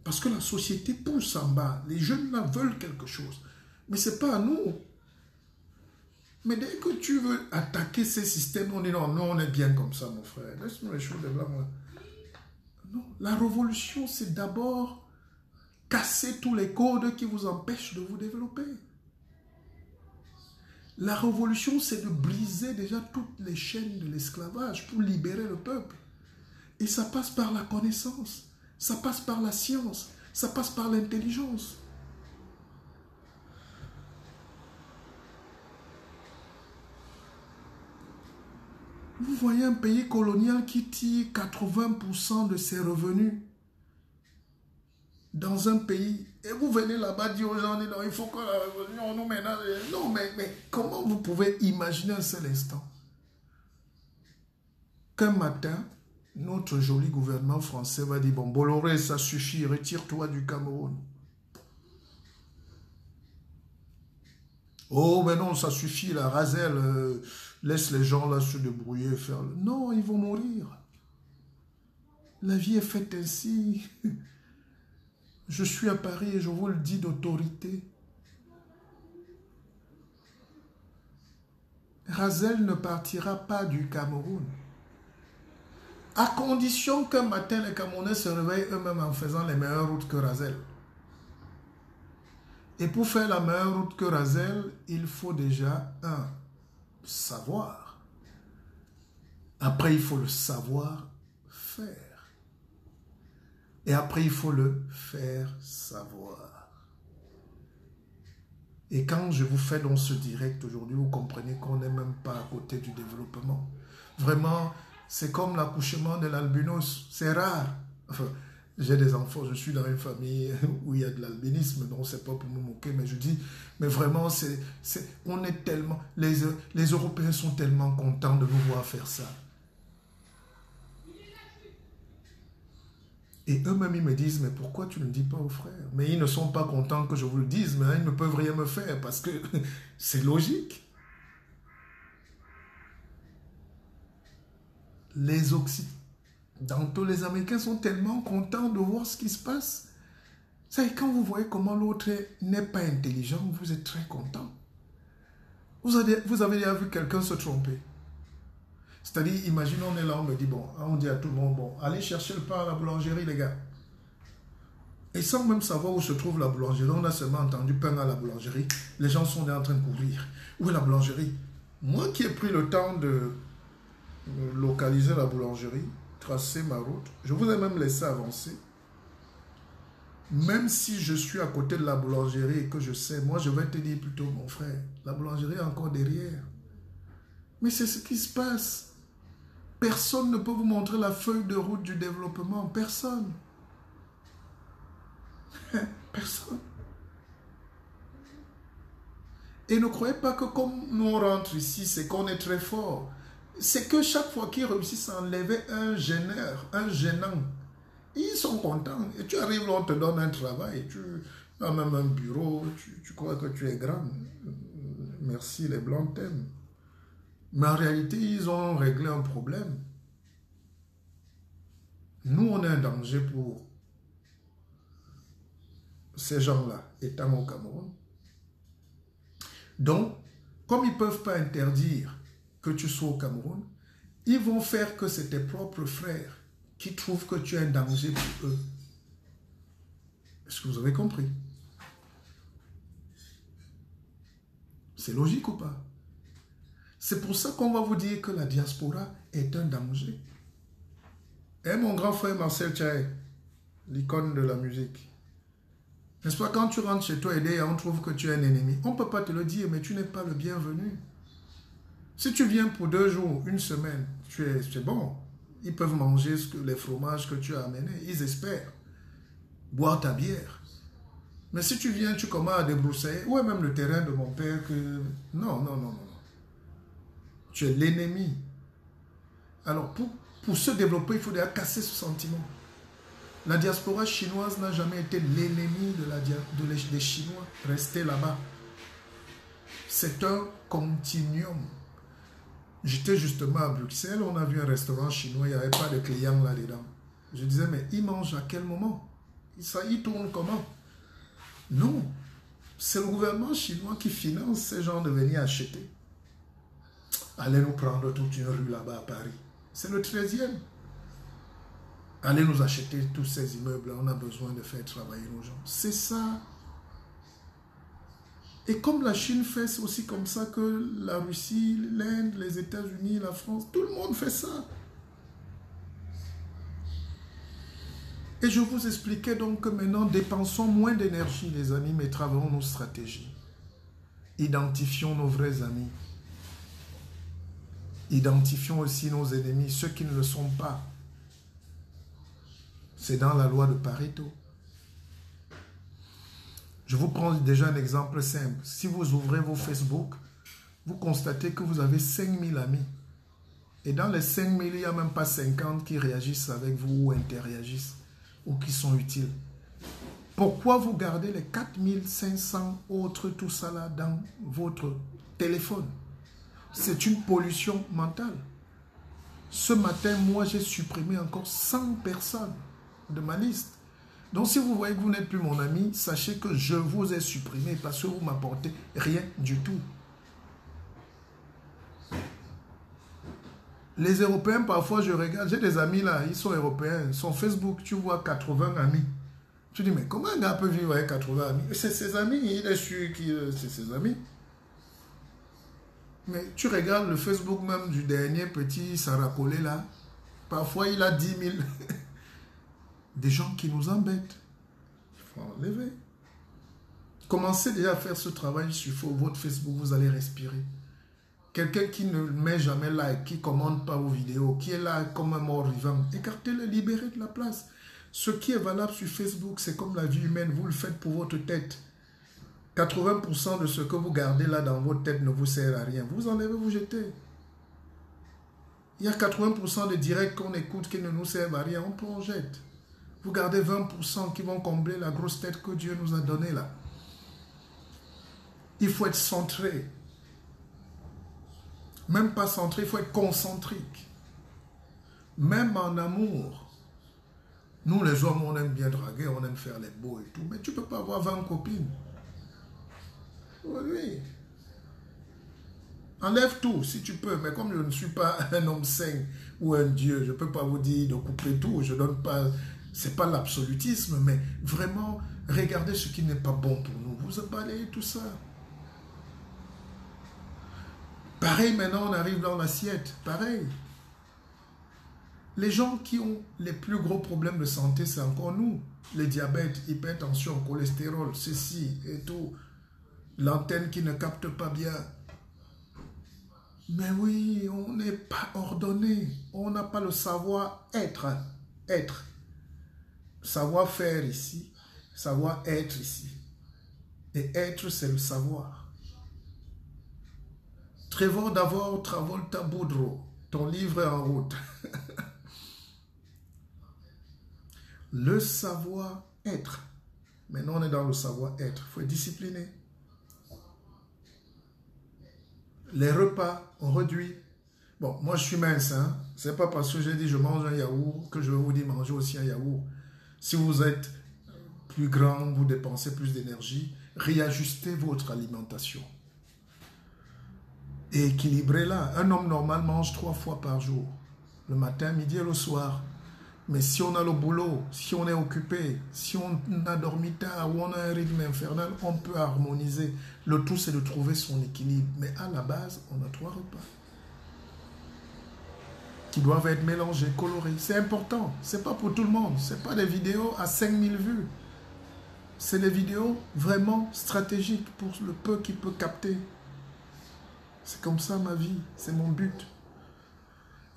Parce que la société pousse en bas. Les jeunes là veulent quelque chose. Mais ce n'est pas à nous. Mais dès que tu veux attaquer ces systèmes, on dit non, non, on est bien comme ça, mon frère. Laisse-nous les choses de là, moi. Non, la révolution, c'est d'abord casser tous les codes qui vous empêchent de vous développer. La révolution, c'est de briser déjà toutes les chaînes de l'esclavage pour libérer le peuple. Et ça passe par la connaissance, ça passe par la science, ça passe par l'intelligence. Vous voyez un pays colonial qui tire 80% de ses revenus dans un pays. Et vous venez là-bas dire aux gens, non, il faut que la révolution nous ménage. Non, mais comment vous pouvez imaginer un seul instant qu'un matin, notre joli gouvernement français va dire, bon, Bolloré, ça suffit, retire-toi du Cameroun. Oh, mais non, ça suffit, la Razel, laisse les gens là se débrouiller, faire... Non, ils vont mourir. La vie est faite ainsi. Je suis à Paris et je vous le dis d'autorité. Razel ne partira pas du Cameroun. À condition qu'un matin, les Camerounais se réveillent eux-mêmes en faisant les meilleures routes que Razel. Et pour faire la meilleure route que Razel, il faut déjà, un, savoir. Après, il faut le savoir faire. Et après, il faut le faire savoir. Et quand je vous fais dans ce direct aujourd'hui, vous comprenez qu'on n'est même pas à côté du développement. Vraiment, c'est comme l'accouchement de l'albinos. C'est rare. Enfin, j'ai des enfants, je suis dans une famille où il y a de l'albinisme, donc c'est pas pour me moquer, mais je dis, mais vraiment, on est tellement, les Européens sont tellement contents de nous voir faire ça. Et eux-mêmes, ils me disent, mais pourquoi tu ne le dis pas aux frères? Mais ils ne sont pas contents que je vous le dise, mais ils ne peuvent rien me faire parce que c'est logique. Les Occidentaux, les Américains sont tellement contents de voir ce qui se passe. Ça, quand vous voyez comment l'autre n'est pas intelligent, vous êtes très content. Vous avez déjà vu quelqu'un se tromper. C'est-à-dire, imaginez, on est là, on me dit, bon, on dit à tout le monde, bon, allez chercher le pain à la boulangerie, les gars. Et sans même savoir où se trouve la boulangerie, on a seulement entendu pain à la boulangerie. Les gens sont en train de courir. Où est la boulangerie? Moi qui ai pris le temps de localiser la boulangerie, tracer ma route, je vous ai même laissé avancer. Même si je suis à côté de la boulangerie et que je sais, moi je vais te dire plutôt, mon frère, la boulangerie est encore derrière. Mais c'est ce qui se passe. Personne ne peut vous montrer la feuille de route du développement. Personne. Personne. Et ne croyez pas que comme nous on rentre ici, c'est qu'on est très fort. C'est que chaque fois qu'ils réussissent à enlever un gêneur, un gênant, ils sont contents. Et tu arrives là, on te donne un travail, tu as même un bureau, tu crois que tu es grand. Merci, les Blancs t'aiment. Mais en réalité, ils ont réglé un problème. Nous, on est un danger pour ces gens-là, étant au Cameroun. Donc, comme ils ne peuvent pas interdire que tu sois au Cameroun, ils vont faire que c'est tes propres frères qui trouvent que tu es un danger pour eux. Est-ce que vous avez compris? C'est logique ou pas? C'est pour ça qu'on va vous dire que la diaspora est un danger. Et mon grand frère Marcel Tchaï, l'icône de la musique. N'est-ce pas, quand tu rentres chez toi et on trouve que tu es un ennemi, on ne peut pas te le dire, mais tu n'es pas le bienvenu. Si tu viens pour 2 jours, 1 semaine, c'est bon. Ils peuvent manger les fromages que tu as amenés, ils espèrent. Boire ta bière. Mais si tu viens, tu commences à débroussailler, où est même le terrain de mon père que... Non, non, non, non. Tu es l'ennemi. Alors, pour se développer, il faut déjà casser ce sentiment. La diaspora chinoise n'a jamais été l'ennemi des Chinois. Restez là-bas. C'est un continuum. J'étais justement à Bruxelles, on a vu un restaurant chinois, il n'y avait pas de clients là-dedans. Je disais, mais ils mangent à quel moment? Ils tournent comment? Non. C'est le gouvernement chinois qui finance ces gens de venir acheter. Allez nous prendre toute une rue là-bas à Paris. C'est le 13e. Allez nous acheter tous ces immeubles. On a besoin de faire travailler nos gens. C'est ça. Et comme la Chine fait, c'est aussi comme ça que la Russie, l'Inde, les États-Unis, la France, tout le monde fait ça. Et je vous expliquais donc que maintenant, dépensons moins d'énergie, les amis, mais travaillons nos stratégies. Identifions nos vrais amis. Identifions aussi nos ennemis, ceux qui ne le sont pas. C'est dans la loi de Pareto. Je vous prends déjà un exemple simple. Si vous ouvrez vos Facebook, vous constatez que vous avez 5000 amis. Et dans les 5000, il n'y a même pas 50 qui réagissent avec vous ou interréagissent ou qui sont utiles. Pourquoi vous gardez les 4500 autres, tout ça là, dans votre téléphone? C'est une pollution mentale. Ce matin, moi, j'ai supprimé encore 100 personnes de ma liste. Donc, si vous voyez que vous n'êtes plus mon ami, sachez que je vous ai supprimé parce que vous ne m'apportez rien du tout. Les Européens, parfois, je regarde, j'ai des amis là, ils sont européens. Sur Facebook, tu vois 80 amis. Tu dis, mais comment un gars peut vivre avec 80 amis? C'est ses amis, il est sûr que c'est ses amis. Mais tu regardes le Facebook même du dernier petit Saracolé là, parfois il a 10 000. Des gens qui nous embêtent. Il faut enlever. Commencez déjà à faire ce travail sur votre Facebook, vous allez respirer. Quelqu'un qui ne met jamais like, qui ne commente pas vos vidéos, qui est là comme un mort vivant, écartez-le, libérez de la place. Ce qui est valable sur Facebook, c'est comme la vie humaine, vous le faites pour votre tête. 80% de ce que vous gardez là dans votre tête ne vous sert à rien. Vous enlevez, vous jetez. Il y a 80% de directs qu'on écoute qui ne nous servent à rien, on jette. Vous gardez 20% qui vont combler la grosse tête que Dieu nous a donnée là. Il faut être centré. Même pas centré, il faut être concentrique. Même en amour. Nous les hommes, on aime bien draguer, on aime faire les beaux et tout. Mais tu ne peux pas avoir 20 copines. Oui. Enlève tout si tu peux. Mais comme je ne suis pas un homme saint ou un Dieu, je ne peux pas vous dire de couper tout. Je donne pas... Ce n'est pas l'absolutisme, mais vraiment, regardez ce qui n'est pas bon pour nous. Vous balayez tout ça. Pareil, maintenant, on arrive dans l'assiette. Pareil. Les gens qui ont les plus gros problèmes de santé, c'est encore nous. Les diabètes, hypertension, cholestérol, ceci et tout. L'antenne qui ne capte pas bien. Mais oui, on n'est pas ordonné. On n'a pas le savoir-être. Être. Savoir-faire ici, savoir-être ici. Et être, c'est le savoir. Trevor Davor Travolta Boudreau, ton livre est en route. Le savoir-être. Maintenant, on est dans le savoir-être. Il faut être discipliné. Les repas, on réduit. Bon, moi, je suis mince. Hein? Ce n'est pas parce que j'ai dit je mange un yaourt que je vais vous dire manger aussi un yaourt. Si vous êtes plus grand, vous dépensez plus d'énergie, réajustez votre alimentation. Et équilibrez-la. Un homme normal mange 3 fois par jour. Le matin, midi et le soir. Mais si on a le boulot, si on est occupé, si on a dormi tard ou on a un rythme infernal, on peut harmoniser. Le tout, c'est de trouver son équilibre. Mais à la base, on a 3 repas qui doivent être mélangés, colorés. C'est important. Ce n'est pas pour tout le monde. Ce n'est pas des vidéos à 5000 vues. C'est des vidéos vraiment stratégiques pour le peu qui peut capter. C'est comme ça ma vie. C'est mon but.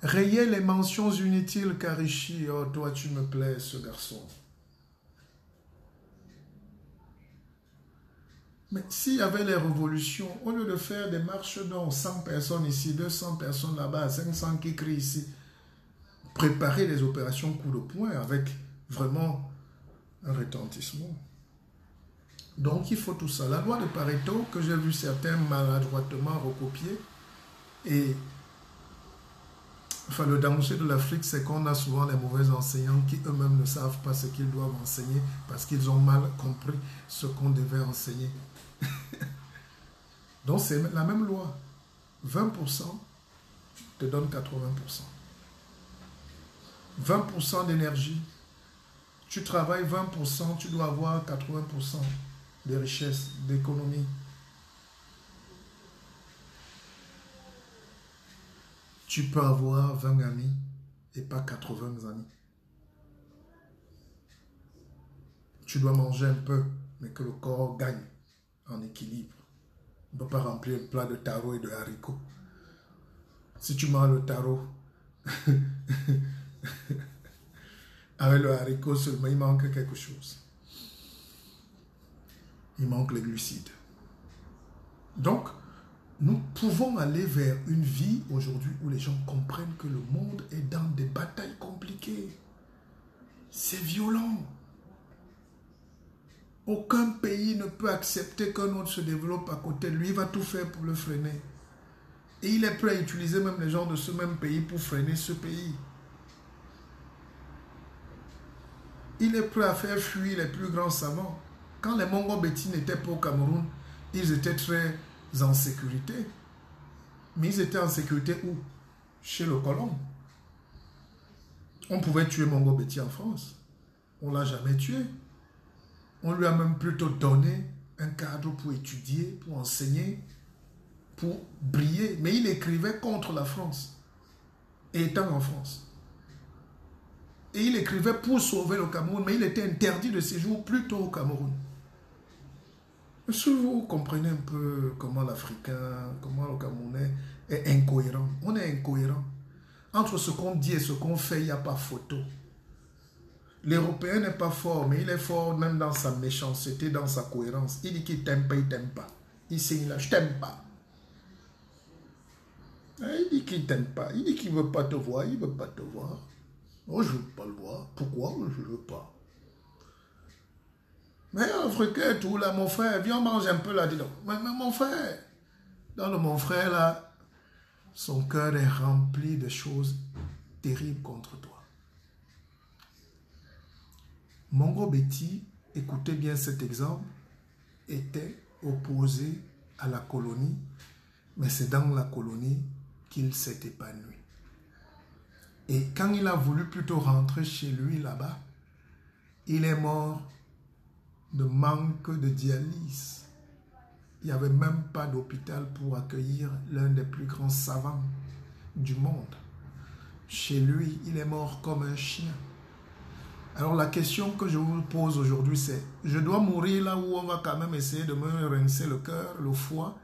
Rayez les mentions inutiles, Karishi. Oh, toi, tu me plais, ce garçon. Mais s'il y avait les révolutions, au lieu de faire des marches dont 100 personnes ici, 200 personnes là-bas, 500 qui crient ici, préparer les opérations coup de poing avec vraiment un retentissement. Donc il faut tout ça. La loi de Pareto, que j'ai vu certains maladroitement recopier, et enfin, le danger de l'Afrique, c'est qu'on a souvent les mauvais enseignants qui eux-mêmes ne savent pas ce qu'ils doivent enseigner parce qu'ils ont mal compris ce qu'on devait enseigner. Donc c'est la même loi. 20% te donne 80%. 20% d'énergie. Tu travailles 20%, tu dois avoir 80% de richesse, d'économie. Tu peux avoir 20 amis et pas 80 amis. Tu dois manger un peu, mais que le corps gagne en équilibre. On ne peut pas remplir le plat de taro et de haricots. Si tu manges le taro, avec le haricot seulement, il manque quelque chose. Il manque les glucides. Donc, nous pouvons aller vers une vie aujourd'hui où les gens comprennent que le monde est dans des batailles compliquées. C'est violent. Aucun pays ne peut accepter qu'un autre se développe à côté de lui. Il va tout faire pour le freiner. Et il est prêt à utiliser même les gens de ce même pays pour freiner ce pays. Il est prêt à faire fuir les plus grands savants. Quand les Mongo-Beti n'étaient pas au Cameroun, ils étaient très en sécurité. Mais ils étaient en sécurité où? Chez le colon. On pouvait tuer Mongo-Beti en France. On ne l'a jamais tué. On lui a même plutôt donné un cadre pour étudier, pour enseigner, pour briller. Mais il écrivait contre la France, étant en France. Et il écrivait pour sauver le Cameroun, mais il était interdit de séjour plutôt au Cameroun. Si vous comprenez un peu comment l'Africain, comment le Camerounais est incohérent. On est incohérent. Entre ce qu'on dit et ce qu'on fait, il n'y a pas photo. L'Européen n'est pas fort, mais il est fort même dans sa méchanceté, dans sa cohérence. Il dit qu'il t'aime pas, il t'aime pas. Il signe là, je t'aime pas. Il dit qu'il t'aime pas. Il dit qu'il ne veut pas te voir, il ne veut pas te voir. Oh, je ne veux pas le voir. Pourquoi? Je ne veux pas. Mais l'Africain, tout là, mon frère, viens, on mange un peu là, dis donc. Mais mon frère, dans le mon frère là, son cœur est rempli de choses terribles contre toi. Mongo-Beti, écoutez bien cet exemple, était opposé à la colonie, mais c'est dans la colonie qu'il s'est épanoui. Et quand il a voulu plutôt rentrer chez lui là-bas, il est mort de manque de dialyse. Il n'y avait même pas d'hôpital pour accueillir l'un des plus grands savants du monde. Chez lui, il est mort comme un chien. Alors la question que je vous pose aujourd'hui, c'est: je dois mourir là où on va quand même essayer de me rincer le cœur, le foie,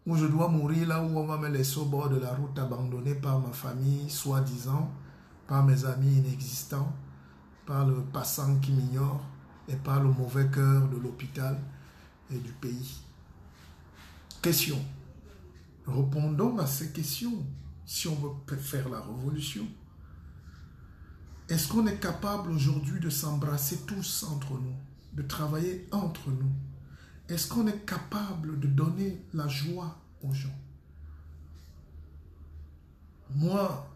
ou je dois mourir là où on va me laisser au bord de la route, abandonné par ma famille, soi-disant, par mes amis inexistants, par le passant qui m'ignore et par le mauvais cœur de l'hôpital et du pays. Question. Répondons à ces questions si on veut faire la révolution. Est-ce qu'on est capable aujourd'hui de s'embrasser tous entre nous, de travailler entre nous? Est-ce qu'on est capable de donner la joie aux gens? Moi,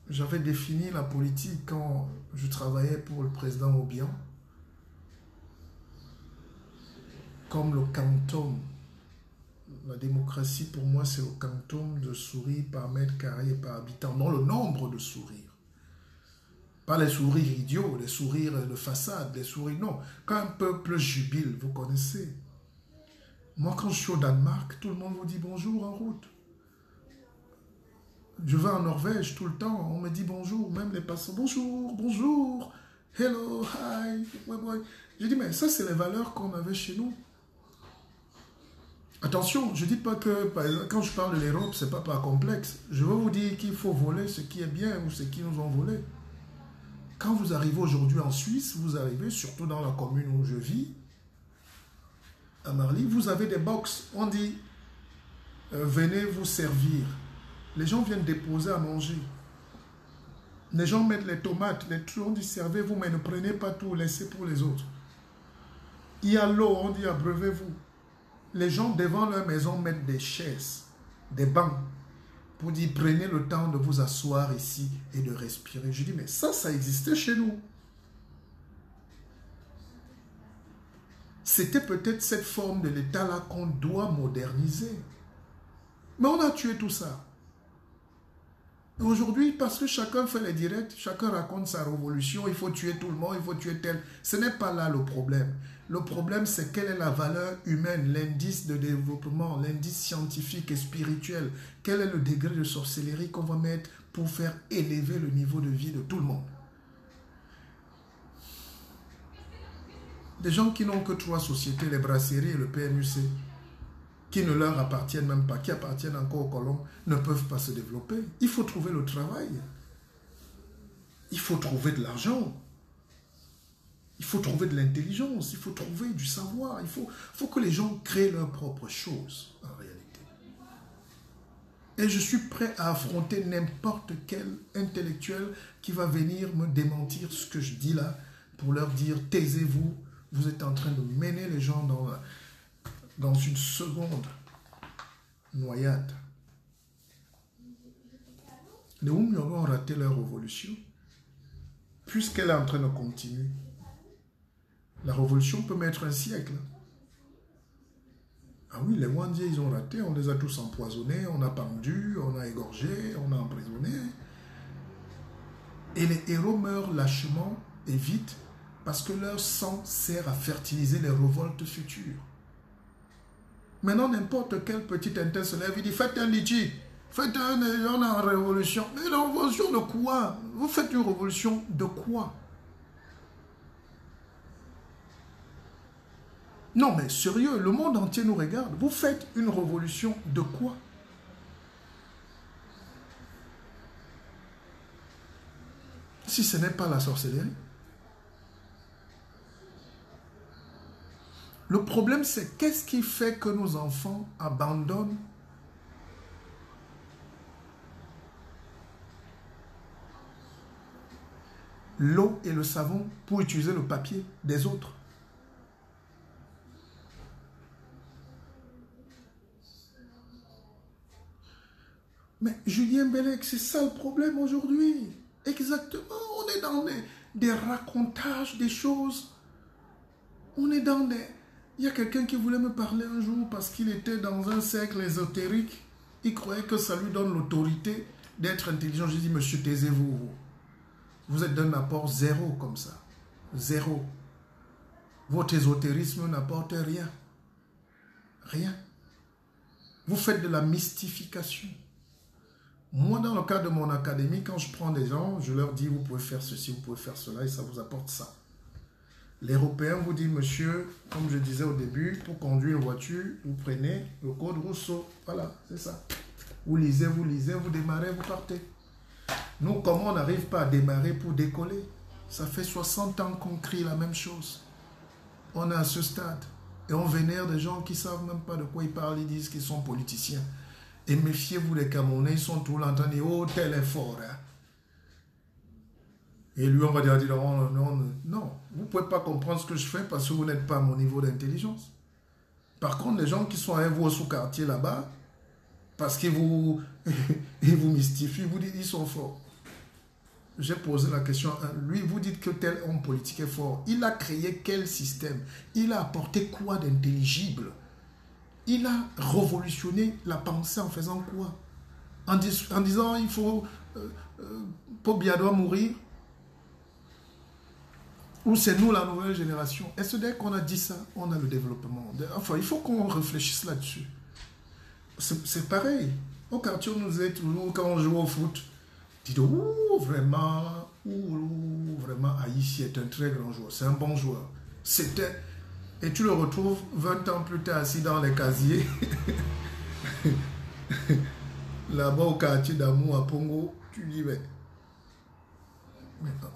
j'avais défini la politique quand je travaillais pour le président Obiang comme le quantum. La démocratie, pour moi, c'est le quantum de souris par mètre carré et par habitant, non le nombre de sourires. Pas les sourires idiots, les sourires de façade, les sourires, non. Quand un peuple jubile, vous connaissez. Moi, quand je suis au Danemark, tout le monde vous dit bonjour en route. Je vais en Norvège tout le temps, on me dit bonjour, même les passants, bonjour, bonjour, hello, hi, je dis, mais ça, c'est les valeurs qu'on avait chez nous. Attention, je ne dis pas que, par exemple, quand je parle de l'Europe, ce n'est pas par complexe. Je veux vous dire qu'il faut voler ce qui est bien ou ce qui nous ont volé. Quand vous arrivez aujourd'hui en Suisse, vous arrivez, surtout dans la commune où je vis, à Marly, vous avez des box. On dit, venez vous servir. Les gens viennent déposer à manger. Les gens mettent les tomates, les trucs, on dit, servez-vous, mais ne prenez pas tout, laissez pour les autres. Il y a l'eau, on dit, abreuvez-vous. Les gens devant leur maison mettent des chaises, des bancs, pour dire, prenez le temps de vous asseoir ici et de respirer. Je dis, mais ça existait chez nous. C'était peut-être cette forme de l'État-là qu'on doit moderniser. Mais on a tué tout ça. Aujourd'hui, parce que chacun fait les directs, chacun raconte sa révolution, il faut tuer tout le monde, il faut tuer tel. Ce n'est pas là le problème. Le problème, c'est quelle est la valeur humaine, l'indice de développement, l'indice scientifique et spirituel. Quel est le degré de sorcellerie qu'on va mettre pour faire élever le niveau de vie de tout le monde. Des gens qui n'ont que 3 sociétés, les brasseries et le PMUC, qui ne leur appartiennent même pas, qui appartiennent encore aux colons, ne peuvent pas se développer. Il faut trouver le travail. Il faut trouver de l'argent. Il faut trouver de l'intelligence. Il faut trouver du savoir. Il faut que les gens créent leurs propres choses, en réalité. Et je suis prêt à affronter n'importe quel intellectuel qui va venir me démentir ce que je dis là, pour leur dire, taisez-vous, Vous êtes en train de mener les gens dans une seconde noyade. Les Oumyoro ont raté leur révolution, puisqu'elle est en train de continuer. La révolution peut mettre un siècle. Ah oui, les Wandiers, ils ont raté, on les a tous empoisonnés, on a pendu, on a égorgé, on a emprisonné. Et les héros meurent lâchement et vite parce que leur sang sert à fertiliser les révoltes futures. Maintenant, n'importe quel petit interne se lève, il dit, faites un litchi, faites on est en révolution. Mais la révolution de quoi? Vous faites une révolution de quoi? Non, mais sérieux, le monde entier nous regarde. Vous faites une révolution de quoi? Si ce n'est pas la sorcellerie. Le problème, c'est qu'est-ce qui fait que nos enfants abandonnent l'eau et le savon pour utiliser le papier des autres? Mais Julien Bellec, c'est ça le problème aujourd'hui. Exactement, on est dans des racontages, des choses. On est dans des... Il y a quelqu'un qui voulait me parler un jour parce qu'il était dans un cercle ésotérique. Il croyait que ça lui donne l'autorité d'être intelligent. J'ai dit, monsieur, taisez-vous. Vous êtes d'un apport zéro comme ça. Zéro. Votre ésotérisme n'apporte rien. Rien. Vous faites de la mystification. Moi, dans le cadre de mon académie, quand je prends des gens, je leur dis, vous pouvez faire ceci, vous pouvez faire cela, et ça vous apporte ça. Les Européens vous disent, monsieur, comme je disais au début, pour conduire une voiture, vous prenez le code Rousseau. Voilà, c'est ça. Vous lisez, vous démarrez, vous partez. Nous, comment on n'arrive pas à démarrer pour décoller? Ça fait 60 ans qu'on crie la même chose. On est à ce stade. Et on vénère des gens qui ne savent même pas de quoi ils parlent, ils disent qu'ils sont politiciens. Et méfiez-vous, les Camerounais, ils sont tout le temps en train de dire, oh, tel est fort. Hein? Et lui, on va dire, non, non, vous ne pouvez pas comprendre ce que je fais parce que vous n'êtes pas à mon niveau d'intelligence. Par contre, les gens qui sont avec vous au sous-quartier là-bas, parce qu'ils vous, ils vous mystifient, vous dites, ils sont forts. J'ai posé la question, lui, vous dites que tel homme politique est fort. Il a créé quel système? Il a apporté quoi d'intelligible? Il a révolutionné la pensée en faisant quoi? En disant, il faut... Pobia doit mourir. Ou c'est nous la nouvelle génération. Est-ce dès qu'on a dit ça, on a le développement? Enfin, il faut qu'on réfléchisse là-dessus. C'est pareil. Au quartier, on nous est toujours, quand on joue au foot, tu dis, ouh, vraiment, Aïssi est un très grand joueur. C'est un bon joueur. C'était... Et tu le retrouves 20 ans plus tard assis dans les casiers. Là-bas au quartier d'Amour à Pongo, tu dis, mais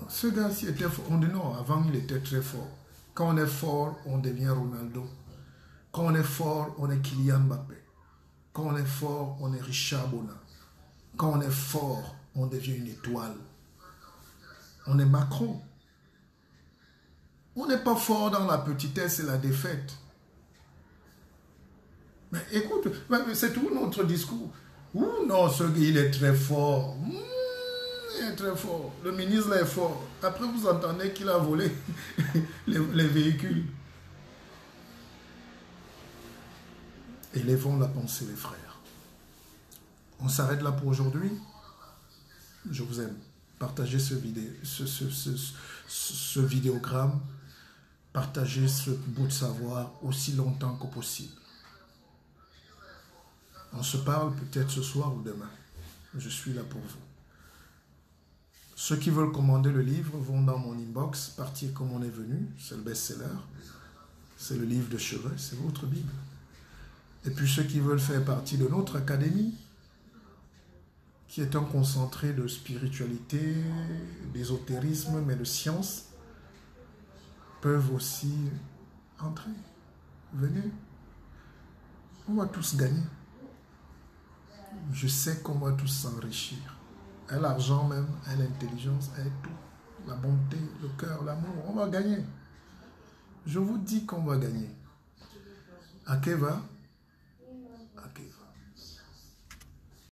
ce gars-ci était fort. On dit non, avant il était très fort. Quand on est fort, on devient Ronaldo. Quand on est fort, on est Kylian Mbappé. Quand on est fort, on est Richard Bona. Quand on est fort, on devient une étoile. On est Macron. On n'est pas fort dans la petitesse et la défaite. Mais écoute, c'est tout notre discours. Ouh non, ce gars, il est très fort. Il est très fort. Le ministre là est fort. Après, vous entendez qu'il a volé les véhicules. Élevons la pensée, les frères. On s'arrête là pour aujourd'hui. Je vous aime. Partagez ce vidéogramme. Partagez ce bout de savoir aussi longtemps que possible. On se parle peut-être ce soir ou demain. Je suis là pour vous. Ceux qui veulent commander le livre vont dans mon inbox, Partir comme on est venu, c'est le best-seller. C'est le livre de chevet, c'est votre Bible. Et puis ceux qui veulent faire partie de notre académie, qui est un concentré de spiritualité, d'ésotérisme, mais de science, peuvent aussi entrer. Venez. On va tous gagner. Je sais qu'on va tous s'enrichir. À l'argent même, à l'intelligence, à tout. La bonté, le cœur, l'amour, on va gagner. je vous dis qu'on va gagner. Akeva